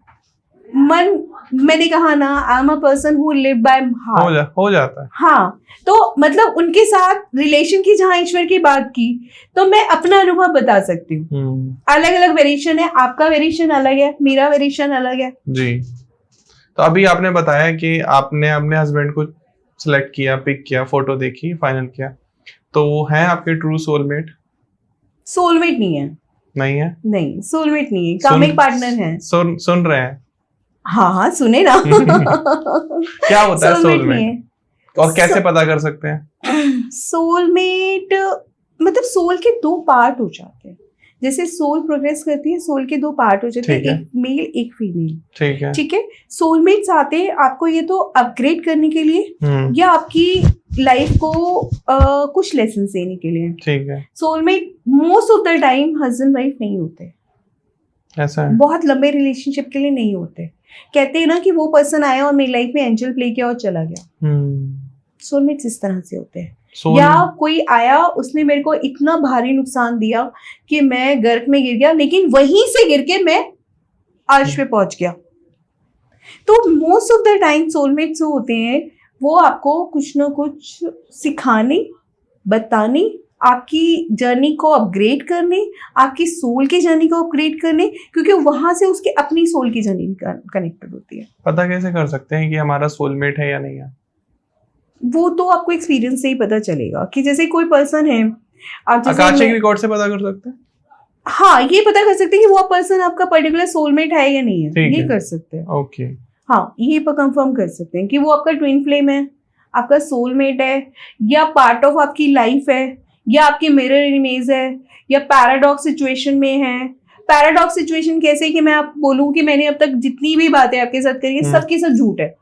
मैंने कहा ना, I am a person who live by heart, हो जाता है। हाँ, तो मतलब उनके साथ रिलेशन की जहां ईश्वर की बात की, तो मैं अपना अनुभव बता सकती हूँ। अलग अलग वेरिएशन है, आपका वेरिएशन अलग है, मेरा वेरिएशन अलग है जी। तो अभी आपने बताया कि आपने अपने हस्बैंड को सिलेक्ट किया, पिक किया, फोटो देखी, फाइनल किया, तो वो है आपके ट्रू सोलमेट? सोलमेट नहीं है। नहीं है? नहीं, सोलमेट नहीं है, कामिक पार्टनर है। सुन रहे हैं? हाँ सुने ना। क्या होता है सोलमेट, और कैसे पता कर सकते हैं? सोलमेट मतलब सोल के 2 पार्ट हो जाते हैं। जैसे सोल प्रोग्रेस करती है, सोल के 2 पार्ट हो जाते हैं, एक मेल एक फीमेल, ठीक है, ठीक है। सोलमेट्स आते हैं आपको ये तो अपग्रेड करने के लिए या आपकी लाइफ को कुछ लेसन देने के लिए, ठीक है। Soulmate most of the time husband wife नहीं होते, ऐसा है, बहुत लंबे रिलेशनशिप के लिए नहीं होते। कहते हैं ना कि वो पर्सन आया और मेरी लाइफ में एंजल प्ले किया और चला गया। सोलमेट्स इस तरह से होते हैं। या कोई आया, उसने मेरे को इतना भारी नुकसान दिया कि मैं गर्क में गिर गया, लेकिन वहीं से गिर के मैं अर्श पे पहुंच गया। तो most of the time soulmates जो होते हैं वो आपको कुछ ना कुछ सिखाने, बताने, आपकी जर्नी को अपग्रेड करने, आपकी सोल की जर्नी को अपग्रेड करने, क्योंकि वहां से उसके अपनी सोल की जर्नी भी कनेक्टेड होती है। पता कैसे कर सकते हैं कि हमारा सोलमेट है या नहीं है? वो तो आपको एक्सपीरियंस से ही पता चलेगा। कि जैसे कोई पर्सन है, आप आकाशिक रिकॉर्ड से पता कर सकते हैं। हाँ, ये पता कर सकते हैं कि वो पर्सन आपका पर्टिकुलर सोलमेट है या नहीं है, ये कर सकते हैं। ओके, हाँ, ये कंफर्म कर सकते हैं कि वो आपका ट्विन फ्लेम है, आपका सोलमेट है, या पार्ट ऑफ आपकी लाइफ है, या आपकी मिरर इमेज है, या पैराडॉक्स सिचुएशन में है। पैराडॉक्स सिचुएशन कैसे कि मैं आप बोलूं कि मैंने अब तक जितनी भी बातें आपके साथ करी है सबके साथ झूठ है।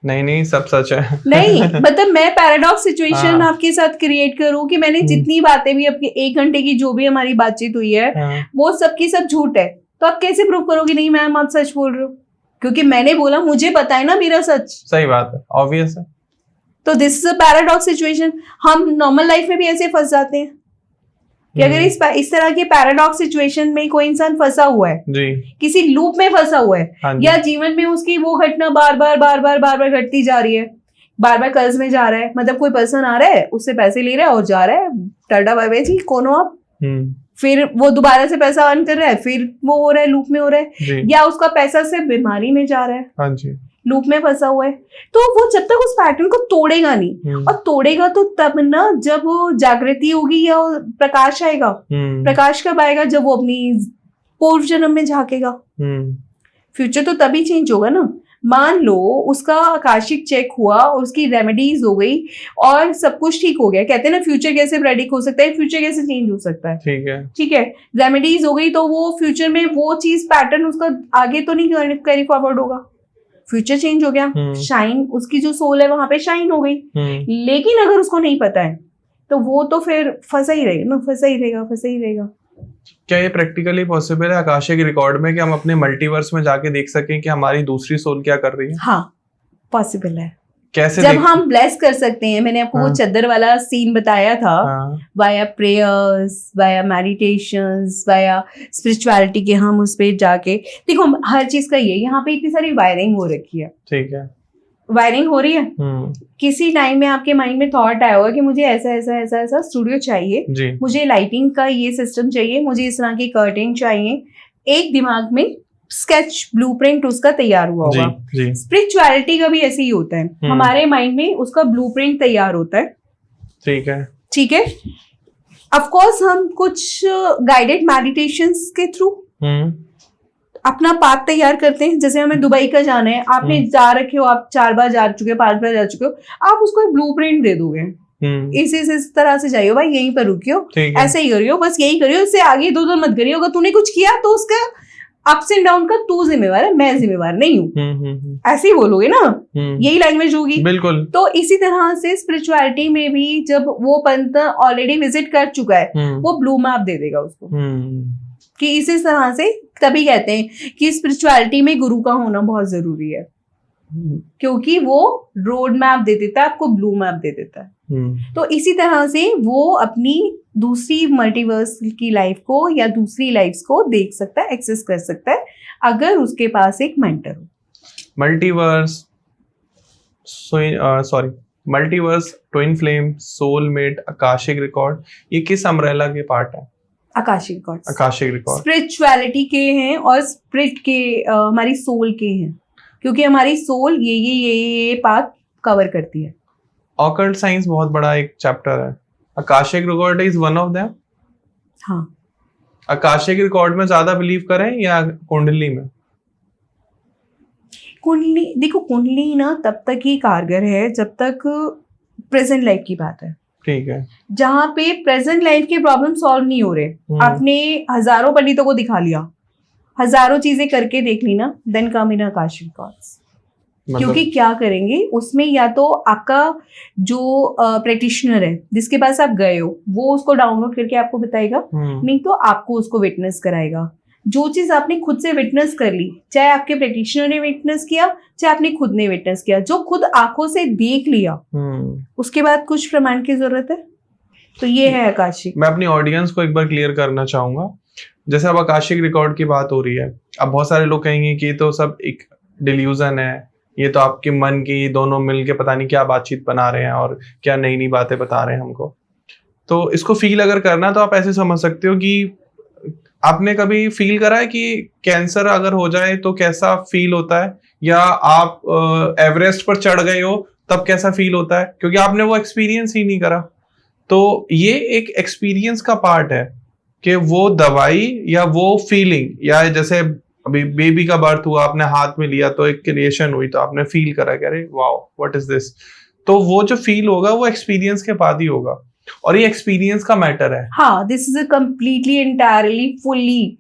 नहीं सब सच है। नहीं, मतलब मैं पैराडॉक्स सिचुएशन आपके साथ क्रिएट करूं कि मैंने जितनी बातें भी आपके 1 घंटे की जो भी हमारी बातचीत हुई है वो सबकी सब झूठ है। तो आप कैसे प्रूव करोगे नहीं मैम आप सच बोल रहे हो? क्योंकि मैंने बोला, मुझे पता है ना मेरा सच। सही बात है, ऑब्वियस है। तो this is a paradox situation. हम नॉर्मल लाइफ में भी ऐसे फंस जाते हैं कि अगर इस तरह के पैराडॉक्स सिचुएशन में कोई इंसान फंसा हुआ है जी, किसी लूप में फंसा हुआ है, या जीवन में उसकी वो घटना बार बार घटती जा रही है, बार बार कर्ज में जा रहा है, मतलब कोई पर्सन आ रहा है, उससे पैसे ले रहा है और जा रहा है, टाटा बाय बाय जी, कौन हो आप? फिर वो दोबारा से पैसा अर्न कर रहा है, फिर वो हो रहा है, लूप में हो रहा है, या उसका पैसा सिर्फ बीमारी में जा रहा है, हाँ जी, लूप में फंसा हुआ है। तो वो जब तक उस पैटर्न को तोड़ेगा नहीं, और तोड़ेगा तो तब ना जब वो जागृति होगी या प्रकाश आएगा। प्रकाश कब आएगा? जब वो अपनी पूर्व जन्म में झांकेगा। फ्यूचर तो तभी चेंज होगा ना। मान लो उसका आकाशिक चेक हुआ और उसकी रेमेडीज हो गई और सब कुछ ठीक हो गया। कहते हैं ना फ्यूचर कैसे प्रेडिक्ट हो सकता है, फ्यूचर कैसे चेंज हो सकता है। ठीक है, रेमेडीज हो गई तो वो फ्यूचर में वो चीज पैटर्न उसका आगे तो नहीं कैरी फॉरवर्ड होगा। फ्यूचर चेंज हो गया, शाइन, उसकी जो सोल है वहां पे शाइन हो गई। लेकिन अगर उसको नहीं पता है तो वो तो फिर फंसा ही रहेगा ना, फंसा ही रहेगा। क्या ये प्रैक्टिकली पॉसिबल है आकाशिक रिकॉर्ड में कि हम अपने मल्टीवर्स में जाके देख सकें कि हमारी दूसरी सोल क्या कर रही है? हाँ, पॉसिबल है। कैसे जब हम ब्लेस कर सकते हैं, मैंने आपको हाँ, वो चद्दर वाला सीन बताया था, via prayers, via meditations, via spirituality के हम उस पे जाके देखो, हर चीज का ये यहाँ पे इतनी सारी वायरिंग हो रखी है। ठीक है, वायरिंग हो रही है। किसी टाइम में आपके माइंड में थॉट आया होगा कि मुझे ऐसा ऐसा ऐसा ऐसा स्टूडियो चाहिए जी, मुझे लाइटिंग का ये सिस्टम चाहिए, मुझे इस तरह की कर्टेन चाहिए। एक दिमाग में स्केच ब्लूप्रिंट उसका तैयार हुआ होगा। स्पिरिचुअलिटी का भी ऐसे ही होता है, हमारे माइंड में उसका ब्लूप्रिंट तैयार होता है। ठीक है। ऑफ कोर्स हम कुछ गाइडेड मेडिटेशंस के थ्रू अपना पाथ तैयार करते हैं। जैसे हमें दुबई का जाना है, आपने जा रखे हो, आप 4 बार जा चुके हो, 5 बार जा चुके हो, आप उसको एक ब्लूप्रिंट दे दोगे, इस तरह से जाइयो भाई, यहीं पर रुकियो, ऐसे ही करियो, बस यही करियो, इससे आगे इधर मत करियो। अगर तूने कुछ किया तो उसका अप्स एंड डाउन का तू जिम्मेवार है, मैं जिम्मेवार नहीं हूँ। ऐसे ही बोलोगे ना, यही लैंग्वेज होगी। बिल्कुल। तो इसी तरह से स्पिरिचुअलिटी में भी जब वो पंथ ऑलरेडी विजिट कर चुका है, वो ब्लू मैप दे देगा उसको कि इसी तरह से। तभी कहते हैं कि स्पिरिचुअलिटी में गुरु का होना बहुत जरूरी है, क्योंकि वो रोड मैप दे देता है आपको, ब्लू मैप दे देता है। तो इसी तरह से वो अपनी दूसरी मल्टीवर्स की लाइफ को या दूसरी लाइफ्स को देख सकता है, एक्सेस कर सकता है, अगर उसके पास एक मेंटर हो। Multiverse, twin flame, soulmate, Akashic record, ये किस अम्ब्रेला के पार्ट है? आकाशिक रिकॉर्ड स्पिरिचुअलिटी के हैं और स्पिरिट के हमारी सोल के हैं, क्योंकि हमारी सोल ये पाथ कवर करती है। ऑकल्ट साइंस बहुत बड़ा एक चैप्टर है, Akashic record is one of them. हाँ, आकाशिक रिकॉर्ड में ज्यादा बिलीव करें या कुंडली में? कुंडली, देखो कुंडली ना तब तक ही कारगर है जब तक प्रेजेंट लाइफ की बात है। ठीक है। जहाँ पे प्रेजेंट लाइफ के प्रॉब्लम सॉल्व नहीं हो रहे, आपने हजारों पंडितों को दिखा लिया, हजारों चीजें करके देख ली ना, देन कम इन आकाशिक रिकॉर्ड्स। क्योंकि क्या करेंगे उसमें, या तो आपका जो प्रैक्टिशनर है जिसके पास आप गए हो, वो उसको डाउनलोड करके आपको बताएगा, नहीं तो आपको उसको विटनेस कराएगा। जो चीज आपने खुद से विटनेस कर ली, चाहे आपके प्रैक्टिशनर ने विटनेस किया, चाहे आपने खुद ने विटनेस किया, जो खुद आंखों से देख लिया, उसके बाद कुछ प्रमाण की जरूरत है। तो ये है आकाशिक। मैं अपनी ऑडियंस को एक बार क्लियर करना चाहूंगा, जैसे अब आकाशिक रिकॉर्ड की बात हो रही है, अब बहुत सारे लोग कहेंगे कि ये तो सब एक डिल्यूजन है, ये तो आपके मन की दोनों मिलके पता नहीं क्या बातचीत बना रहे हैं और क्या नई नई बातें बता रहे हैं हमको। तो इसको फील अगर करना तो आप ऐसे समझ सकते हो कि आपने कभी फील करा है कि कैंसर अगर हो जाए तो कैसा फील होता है, या आप एवरेस्ट पर चढ़ गए हो तब कैसा फील होता है, क्योंकि आपने वो एक्सपीरियंस ही नहीं करा। तो ये एक एक्सपीरियंस का पार्ट है कि वो दवाई या वो फीलिंग, या जैसे अभी बेबी का बर्थ हुआ, आपने हाथ में लिया तो एक क्रिएशन हुई, तो आपने फील करा कि अरे वाओ व्हाट इज दिस। तो वो जो फील होगा वो एक्सपीरियंस के बाद ही होगा, और ये एक्सपीरियंस का मैटर है। हाँ, this is a completely entirely fully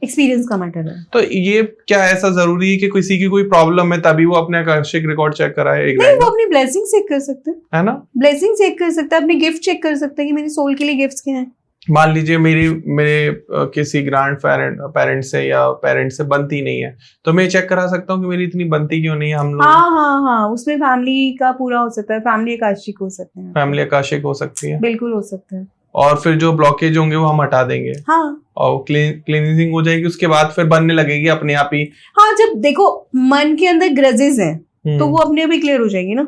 experience का मैटर है। तो ये क्या ऐसा जरूरी है कि किसी की कोई प्रॉब्लम है तभी वो अपने आकाशिक रिकॉर्ड चेक कराए? नहीं, वो अपनी ब्लेसिंग चेक कर सकते हैं, है ना? ब्लेसिंग चेक कर सकता है, अपने गिफ्ट चेक कर सकता है कि मेरी सोल के लिए गिफ्ट्स क्या हैं। मान लीजिए मेरे किसी ग्रैंड पेरेंट से या पेरेंट से बनती नहीं है, तो मैं चेक करा सकता हूँ कि मेरी इतनी बनती क्यों नहीं है हम लोग। हाँ, उसमें फैमिली का पूरा हो सकता है, फैमिली आकाशिक हो सकते हैं, फैमिली आकाशिक हो सकती है, बिल्कुल हो सकता है। और फिर जो ब्लॉकेज होंगे वो हम हटा देंगे। हाँ, और क्लीनिंग हो जाएगी, उसके बाद फिर बनने लगेगी अपने आप ही। हाँ, जब देखो मन के अंदर ग्रजेस हैं तो वो अपने आप ही क्लियर हो जाएगी ना।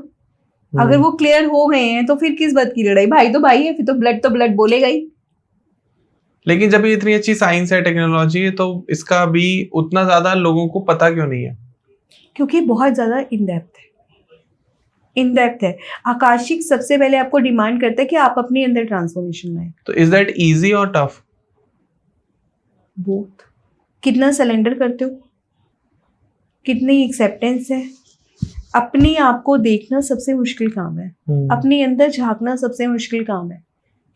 अगर वो क्लियर हो गए हैं तो फिर किस बात की लड़ाई, भाई तो भाई है, फिर तो ब्लड बोलेगा ही। लेकिन जब ये इतनी अच्छी साइंस है, टेक्नोलॉजी है, तो इसका भी उतना ज्यादा लोगों को पता क्यों नहीं है? क्योंकि बहुत ज्यादा इन डेप्थ है। आकाशिक सबसे पहले आपको डिमांड करता है कि आप अपने अंदर ट्रांसफॉर्मेशन लाएं। तो इज दैट इजी और टफ? बोथ। कितना सरेंडर करते हो, कितनी एक्सेप्टेंस है। अपने आप को देखना सबसे मुश्किल काम है, अपने अंदर झांकना सबसे मुश्किल काम है।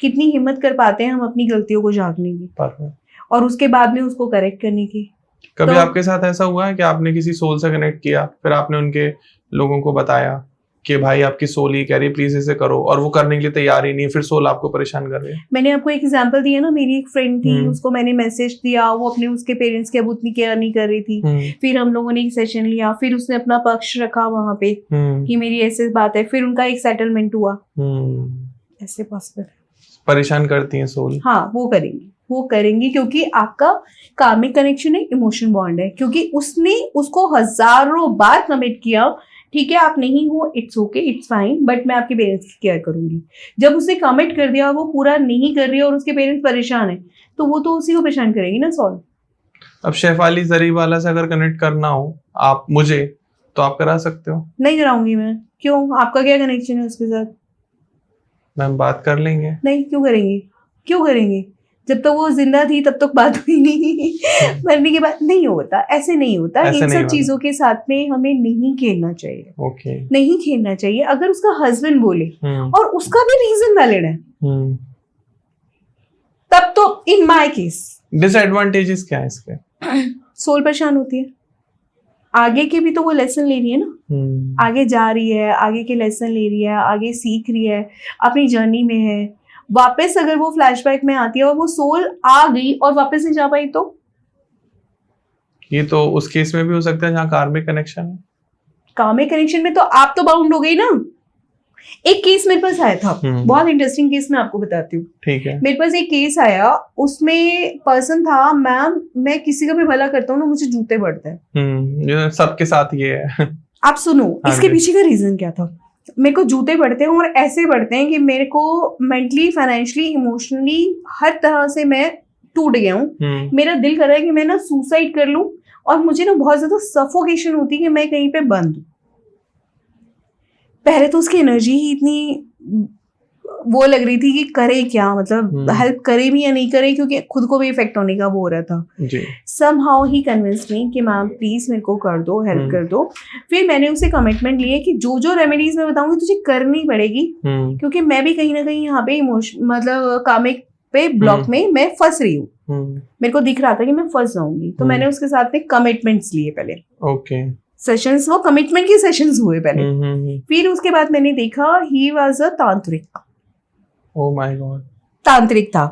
कितनी हिम्मत कर पाते हैं हम अपनी गलतियों को झांकने की और उसके बाद में उसको करेक्ट करने की। कभी आपके साथ ऐसा हुआ है कि आपने किसी सोल से कनेक्ट किया, फिर आपने उनके लोगों को बताया कि भाई आपकी सोल ये कह रही है प्लीज इसे करो, और वो करने के लिए तैयार ही नहीं है, फिर सोल आपको परेशान कर रही है? मैंने आपको एक एग्जांपल दिया ना, मेरी एक फ्रेंड थी, उसको मैंने मैसेज दिया, वो अपने उसके पेरेंट्स की अब उतनी केयर नहीं कर रही थी। फिर हम लोगों ने एक सेशन लिया, फिर उसने अपना पक्ष रखा वहां पे कि मेरी ऐसी बात है, फिर उनका एक सेटलमेंट हुआ। ऐसे पॉसिबल परेशान करती है सोल? हाँ, वो करेंगी क्योंकि आपका कार्मिक कनेक्शन है, इमोशन बॉन्ड है, क्योंकि उसने उसको हजारों बार कमिट किया, ठीक है आप नहीं हो, it's okay, it's fine, but मैं आपके पेरेंट्स की केयर करूंगी। जब उसने कमिट कर दिया, वो पूरा नहीं कर रही है और उसके पेरेंट्स परेशान है, तो वो तो उसी को परेशान करेगी ना सोल। अब शेफाली जरीवाला से अगर कनेक्ट करना हो आप मुझे, तो आप करा सकते हो? नहीं कराऊंगी मैं। क्यों? आपका क्या कनेक्शन है उसके साथ? मैम बात कर लेंगे। नहीं, क्यों करेंगे? जब तक वो जिंदा थी तब तक बात हुई नहीं, मरने के बाद नहीं होता, ऐसे नहीं होता। इन सब चीजों के साथ में हमें नहीं खेलना चाहिए। ओके। नहीं खेलना चाहिए। अगर उसका हस्बैंड बोले और उसका भी रीजन वैलिड है, तब तो इन माय केस। डिसएडवांटेजेस क्या है इसके? सोल परेशान होती है, आगे के भी तो वो लेसन ले रही है ना, आगे जा रही है, आगे के लेसन ले रही है, आगे सीख रही है, अपनी जर्नी में है। वापस अगर वो फ्लैशबैक में आती है और वो सोल आ गई और वापस नहीं जा पाई, तो ये तो उस केस में भी हो सकता है जहाँ कार्मिक कनेक्शन है। कार्मिक कनेक्शन में तो आप तो बाउंड हो गई ना। एक केस मेरे पास आया था, बहुत इंटरेस्टिंग केस, मैं आपको बताती हूँ। ठीक है। मेरे पास एक केस आया, उसमें पर्सन था, मैम मैं किसी का भी भला करता हूँ ना, मुझे जूते पड़ते हैं। सबके साथ ये है। आप सुनो, इसके पीछे का रीजन क्या था। मेरे को जूते पड़ते हैं और ऐसे पड़ते हैं कि मेरे को मेंटली, फाइनेंशियली, इमोशनली हर तरह से मैं टूट गया हूँ। मेरा दिल कर रहा है कि मैं ना सुसाइड कर लूं, और मुझे ना बहुत ज्यादा सफोकेशन होती है कि मैं कहीं पे बंद हूँ। पहले तो उसकी एनर्जी ही इतनी वो लग रही थी कि करे क्या, मतलब हेल्प करे भी या नहीं करे, क्योंकि खुद को भी इफेक्ट होने का वो हो रहा था। समहाउ ही कन्विंस्ड मी कि मैम प्लीज मेरे को कर दो, हेल्प कर दो। फिर मैंने उसे कमिटमेंट लिए कि जो जो रेमेडीज मैं बताऊंगी तुझे करनी पड़ेगी, क्योंकि मैं भी कहीं ना कहीं यहाँ पे इमोशन, मतलब कामिक पे ब्लॉक में मैं फंस रही हूँ। मेरे को दिख रहा था कि मैं फंस जाऊंगी, तो मैंने उसके साथ में कमिटमेंट्स लिए पहले। ओके। सेशंस, वो कमिटमेंट के सेशंस हुए पहले। फिर उसके बाद मैंने देखा ही वाज अ तांत्रिक। Oh my God. तांत्रिक था,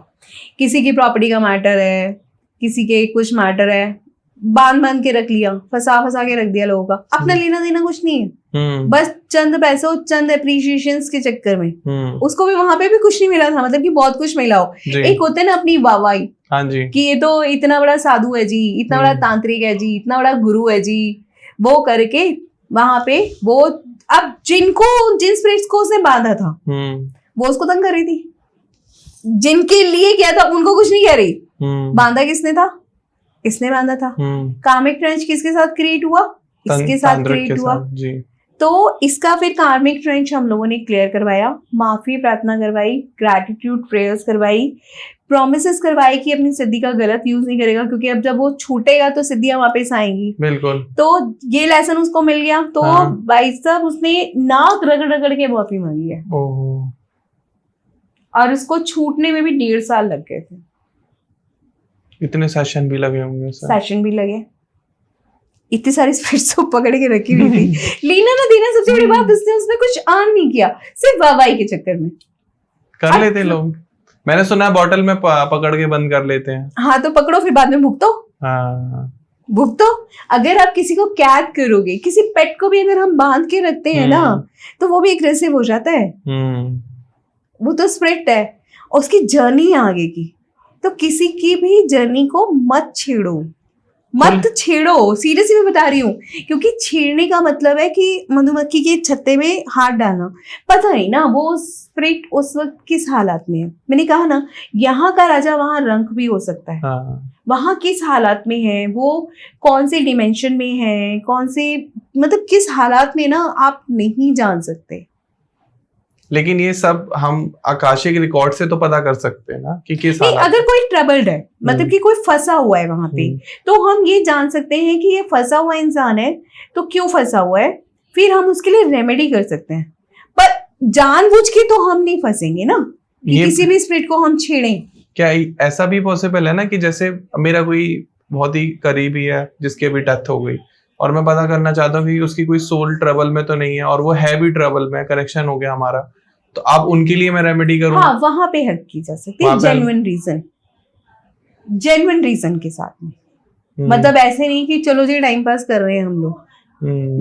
किसी की प्रॉपर्टी का मैटर है, किसी के कुछ मैटर है, बांध के रख लिया, फंसा के रख दिया लोगों का। अपना लेना देना कुछ नहीं है, बस चंद पैसों, चंद एप्रिशिएशन के चक्कर में। उसको भी वहां पे भी कुछ नहीं मिला था, मतलब कि बहुत कुछ मिला हो। एक होते ना अपनी वाहवाही, कि ये तो इतना बड़ा साधु है जी, इतना बड़ा तांत्रिक है जी, इतना बड़ा गुरु है जी, वो करके वहां पे वो, अब जिन स्पिरिट्स को उसने बांधा था वो उसको तंग कर रही थी, जिनके लिए क्या था उनको कुछ नहीं कह रही। बांधा किसने था? इसने बांधा था। कार्मिक ट्रेंच किसके साथ क्रिएट हुआ? इसके साथ क्रिएट हुआ। तो इसका फिर कार्मिक ट्रेंच हम लोगों ने क्लियर करवाया, माफी प्रार्थना करवाई, ग्रैटिट्यूड प्रेयर्स करवाई, प्रॉमिसेस करवाई कि अपनी सिद्धि का गलत यूज नहीं करेगा, क्योंकि अब जब वो छूटेगा तो सिद्धियां वापस आएंगी। बिल्कुल। तो ये लेसन उसको मिल गया। तो भाई साहब उसने नाक रगड़ के माफी मांगी है, और उसको छूटने में भी 1.5 साल लग गए थे। इतने सेशन भी लगे होंगे? सेशन भी लगे, इतनी सारी स्पिरिट्स को पकड़ के रखी हुई थी। लेना ना देना सबसे बड़ी बात, उसने कुछ अर्न नहीं किया, सिर्फ वाहवाही के चक्कर में कर लेते लोग। मैंने सुना बॉटल में पकड़ के बंद कर लेते हैं। हाँ, तो पकड़ो फिर बाद में भुगतो। भुगतो। अगर आप किसी को कैद करोगे, किसी पेट को भी अगर हम बांध के रखते हैं ना, तो वो भी एग्रेसिव हो जाता है। वो तो स्पिरिट है, उसकी जर्नी है आगे की। तो किसी की भी जर्नी को मत छेड़ो, सीरियसली मैं बता रही हूँ। क्योंकि छेड़ने का मतलब है कि मधुमक्खी के छत्ते में हाथ डालना। पता नहीं ना वो स्पिरिट उस वक्त किस हालात में है। मैंने कहा ना, यहाँ का राजा वहाँ रंक भी हो सकता है। वहाँ किस हालात में है, वो कौन से डिमेंशन में है, कौन से, मतलब किस हालात में ना, आप नहीं जान सकते। लेकिन ये सब हम आकाशिक रिकॉर्ड से तो पता कर सकते हैं ना कि किस हालात। अगर कोई ट्रबल्ड है, मतलब कि कोई फंसा हुआ है वहां पे, तो हम ये जान सकते हैं कि ये फंसा हुआ इंसान है, तो क्यों फंसा हुआ है, फिर हम उसके लिए रेमेडी कर सकते हैं। पर जानबूझ के तो हम नहीं फंसेंगे ना कि किसी भी स्पिरिट को हम छेड़ें। क्या ऐसा भी पॉसिबल है ना कि जैसे मेरा कोई बहुत ही करीबी है जिसकी अभी डेथ हो गई, और मैं पता करना चाहता हूँ कि उसकी कोई सोल ट्रबल में तो नहीं है, और वो है भी ट्रबल में, करेक्शन हो गया हमारा, तो आप उनके लिए मैं रेमेडी करूँ? हाँ, वहां पे हेल्प की जा सकती है, जेन्युइन रीजन के साथ में। मतलब ऐसे नहीं कि चलो जी टाइम पास कर रहे हैं हम लोग,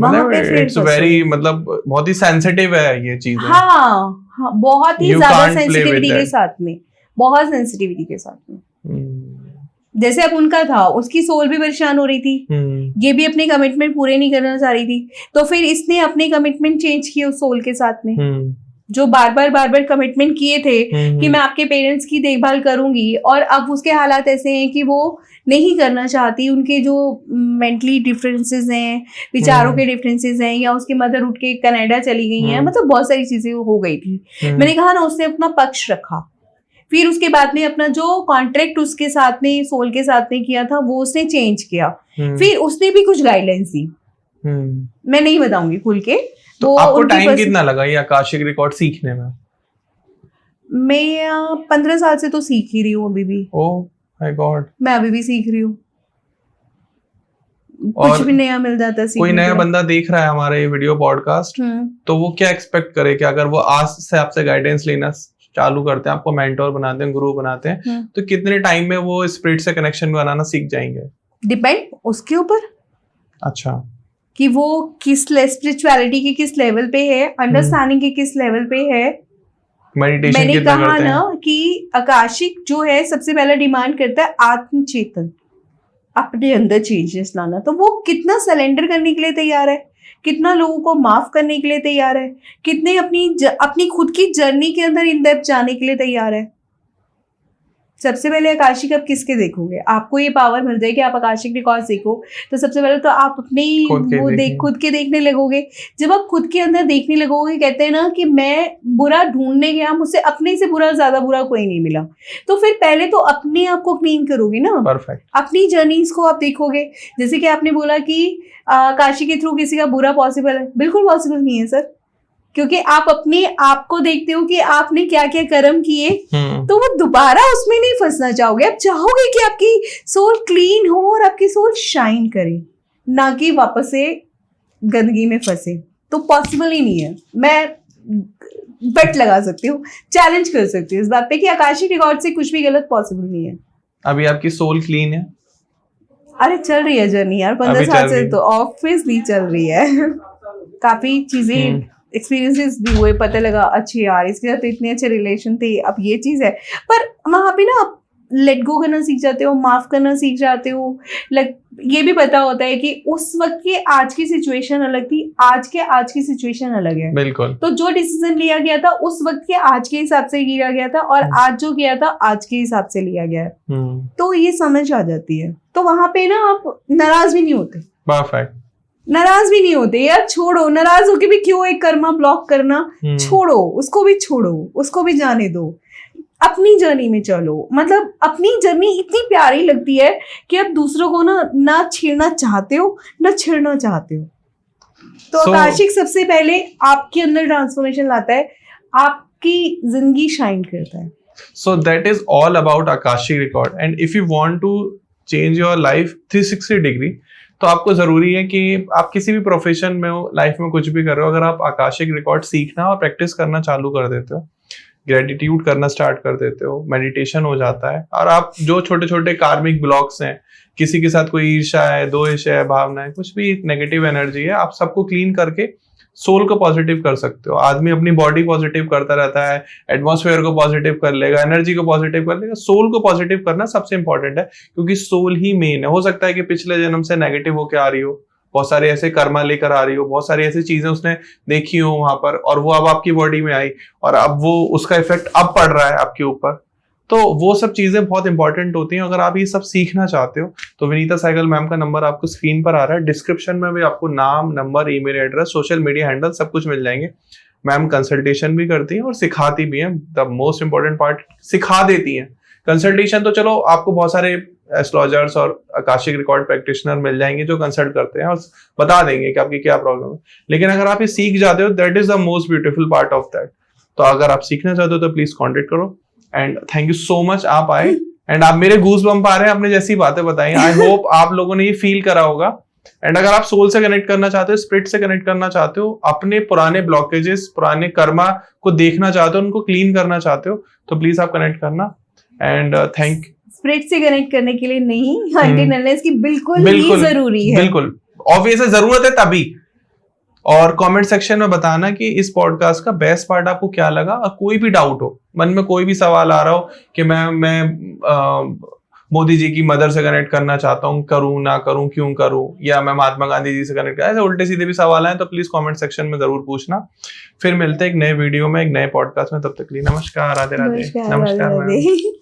वहां पे फिर इट्स वेरी, मतलब बहुत ही सेंसिटिव है ये चीज। हाँ, बहुत ही ज्यादा सेंसिटिविटी के साथ में, बहुत सेंसिटिविटी के साथ में। जैसे अब उनका था, उसकी सोल भी परेशान हो रही थी, ये भी अपने कमिटमेंट पूरे नहीं करना चाह रही थी, तो फिर इसने अपने कमिटमेंट चेंज किए उस सोल के साथ में, जो बार बार कमिटमेंट किए थे कि मैं आपके पेरेंट्स की देखभाल करूंगी, और अब उसके हालात ऐसे हैं कि वो नहीं करना चाहती। उनके जो मेंटली डिफरेंसेस हैं, विचारों के डिफरेंसेस हैं, या उसकी मदर उठ के कनाडा चली गई हैं, मतलब बहुत सारी चीजें हो गई थी। मैंने कहा ना, उसने अपना पक्ष रखा, फिर उसके बाद में अपना जो कॉन्ट्रैक्ट उसके साथ में, सोल के साथ में किया था, वो उसने चेंज किया। फिर उसने भी कुछ गाइडलाइंस दी, मैं नहीं बताऊंगी खुल के। तो आपको टाइम कितना लगा ये आकाशिक रिकॉर्ड सीखने में? मैं 15 साल से तो सीख ही रही हूँ अभी भी। ओह माय गॉड, मैं अभी भी सीख रही हूँ, कुछ भी नया मिल जाता है। कोई नया बंदा देख रहा है हमारा ये वीडियो पॉडकास्ट, तो वो क्या एक्सपेक्ट करे कि अगर वो आज से आपसे गाइडेंस लेना चालू करते हैं, आपको मेंटोर बनाते हैं, गुरु बनाते हैं, तो कितने टाइम में वो स्पिरिट से कनेक्शन बनाना सीख जाएंगे? डिपेंड उसके ऊपर। अच्छा, कि वो किस स्पिरिचुअलिटी के किस लेवल पे है, अंडरस्टैंडिंग के किस लेवल पे है, मेडिटेशन मैंने कितना कहा करते ना हैं? कि आकाशिक जो है सबसे पहला डिमांड करता है आत्मचेतन, अपने अंदर चेंजेस लाना। तो वो कितना सरेंडर करने के लिए तैयार है, कितना लोगों को माफ करने के लिए तैयार है, कितने अपनी खुद की जर्नी के अंदर इन डेप्थ जाने के लिए तैयार है। सबसे पहले आकाशिक आप किसके देखोगे? आपको ये पावर मिल जाएगी, आप आकाशिक रिकॉर्ड देखो, तो सबसे पहले तो आप अपने खुद के देखने लगोगे। जब आप खुद के अंदर देखने लगोगे, कहते हैं ना कि मैं बुरा ढूंढने गया, मुझसे अपने से ज्यादा बुरा कोई नहीं मिला, तो फिर पहले तो अपने आप को क्लीन करोगे ना। परफेक्ट। अपनी जर्नीज को आप देखोगे, जैसे कि आपने बोला कि आकाशी के थ्रू किसी का बुरा पॉसिबल है, बिल्कुल पॉसिबल नहीं है सर, क्योंकि आप अपने आप को देखते हो कि आपने क्या क्या कर्म किए, तो वो दोबारा उसमें नहीं फंसना चाहोगे। आप चाहोगे कि आपकी सोल क्लीन हो और आपकी सोल शाइन करे, ना कि वापस से गंदगी में फंसे। तो पॉसिबल ही नहीं है। मैं बेट लगा सकती हूँ, चैलेंज कर सकती हूँ इस बात पे कि आकाशिक रिकॉर्ड से कुछ भी गलत पॉसिबल नहीं है। अभी आपकी सोल क्लीन है? अरे चल रही है जर्नी यार, 15 साल से तो ऑब्वियसली चल रही है। काफी चीजें एक्सपीरियंसेस भी हुए, पता लगा अच्छे यार इसके साथ इतने अच्छे रिलेशन थे, अब ये चीज है। पर वहां पे ना आप लेट गो करना सीख जाते हो, माफ करना सीख जाते हो। ये भी पता होता है कि उस वक्त के आज की सिचुएशन अलग थी, आज की सिचुएशन अलग है। बिल्कुल। तो जो डिसीजन लिया गया था उस वक्त के आज के हिसाब से लिया गया था, और आज जो किया था आज के हिसाब से लिया गया है। तो ये समझ आ जाती है। तो वहां पे ना आप नाराज भी नहीं होते। परफेक्ट। नाराज भी नहीं होते यार, छोड़ो, नाराज होके भी क्यों एक कर्मा ब्लॉक करना, छोड़ो उसको भी, छोड़ो उसको भी, जाने दो, अपनी जर्नी में चलो। मतलब अपनी जर्नी इतनी प्यारी लगती है कि आप दूसरों को ना छेड़ना चाहते हो, ना छेड़ना चाहते हो। तो आकाशिक सबसे पहले आपके अंदर ट्रांसफॉर्मेशन लाता है, आपकी जिंदगी शाइन करता है। So that is all about Akashic record, and if you want to change your life 360 degree, तो आपको जरूरी है कि आप किसी भी प्रोफेशन में हो, लाइफ में कुछ भी कर रहे हो, अगर आप आकाशिक रिकॉर्ड सीखना और प्रैक्टिस करना चालू कर देते हो, ग्रेटिट्यूड करना स्टार्ट कर देते हो, मेडिटेशन हो जाता है, और आप जो छोटे छोटे कार्मिक ब्लॉक्स हैं, किसी के साथ कोई ईर्ष्या है, द्वेष है, भावना है, कुछ भी नेगेटिव एनर्जी है, आप सबको क्लीन करके सोल को पॉजिटिव कर सकते हो। आदमी अपनी बॉडी पॉजिटिव करता रहता है, एटमॉस्फेयर को पॉजिटिव कर लेगा, एनर्जी को पॉजिटिव कर लेगा, सोल को पॉजिटिव करना सबसे इंपॉर्टेंट है, क्योंकि सोल ही मेन है। हो सकता है कि पिछले जन्म से नेगेटिव होके आ रही हो, बहुत सारे ऐसे कर्मा लेकर आ रही हो, बहुत सारी ऐसी चीजें उसने देखी हो वहां पर, और वो अब आपकी बॉडी में आई, और अब वो उसका इफेक्ट अब पड़ रहा है आपके ऊपर। तो वो सब चीजें बहुत इंपॉर्टेंट होती हैं। अगर आप ये सब सीखना चाहते हो तो विनीता सहगल मैम का नंबर आपको स्क्रीन पर आ रहा है, डिस्क्रिप्शन में भी आपको नाम, number, email address, social media handle सब कुछ मिल जाएंगे। मैम कंसल्टेशन भी करती हैं और सिखाती भी हैं। द मोस्ट इंपॉर्टेंट पार्ट, सिखा देती हैं। कंसल्टेशन तो चलो आपको बहुत सारे एस्ट्रोलॉजर्स और आकाशिक रिकॉर्ड प्रैक्टिशनर मिल जाएंगे जो कंसल्ट करते हैं और बता देंगे कि आपकी क्या प्रॉब्लम है, लेकिन अगर आप ये सीख जाते हो, that is the most beautiful part of that. तो अगर आप सीखना चाहते हो तो प्लीज कॉन्टेक्ट करो। And thank you so much, आप आए, एंड आप मेरे गूज बम्प आ रहे हैं, आपने जैसी बातें बताई। आई होप आप लोगों ने ये फील करा होगा एंड अगर आप सोल से कनेक्ट करना चाहते हो, स्पिरिट से कनेक्ट करना चाहते हो, अपने पुराने ब्लॉकेजेस, पुराने कर्मा को देखना चाहते हो, उनको क्लीन करना चाहते हो, तो प्लीज आप कनेक्ट करना। एंड थैंक स्पिरिट से कनेक्ट करने के लिए नहीं, हंटिंग नॉलेज की बिल्कुल ही जरूरी है, बिल्कुल ऑब्वियस है, जरूरत है तभी। और कमेंट सेक्शन में बताना कि इस पॉडकास्ट का बेस्ट पार्ट आपको क्या लगा, और कोई भी डाउट हो, मन में कोई भी सवाल आ रहा हो कि मैं मोदी जी की मदर से कनेक्ट करना चाहता हूँ, करूँ ना करूँ, क्यों करूँ, या मैं महात्मा गांधी जी से कनेक्ट, ऐसे उल्टे सीधे भी सवाल आए तो प्लीज कमेंट सेक्शन में जरूर पूछना। फिर मिलते हैं एक नए वीडियो में, एक नए पॉडकास्ट में, तब तक के लिए नमस्कार, राधे राधे। नमस्कार।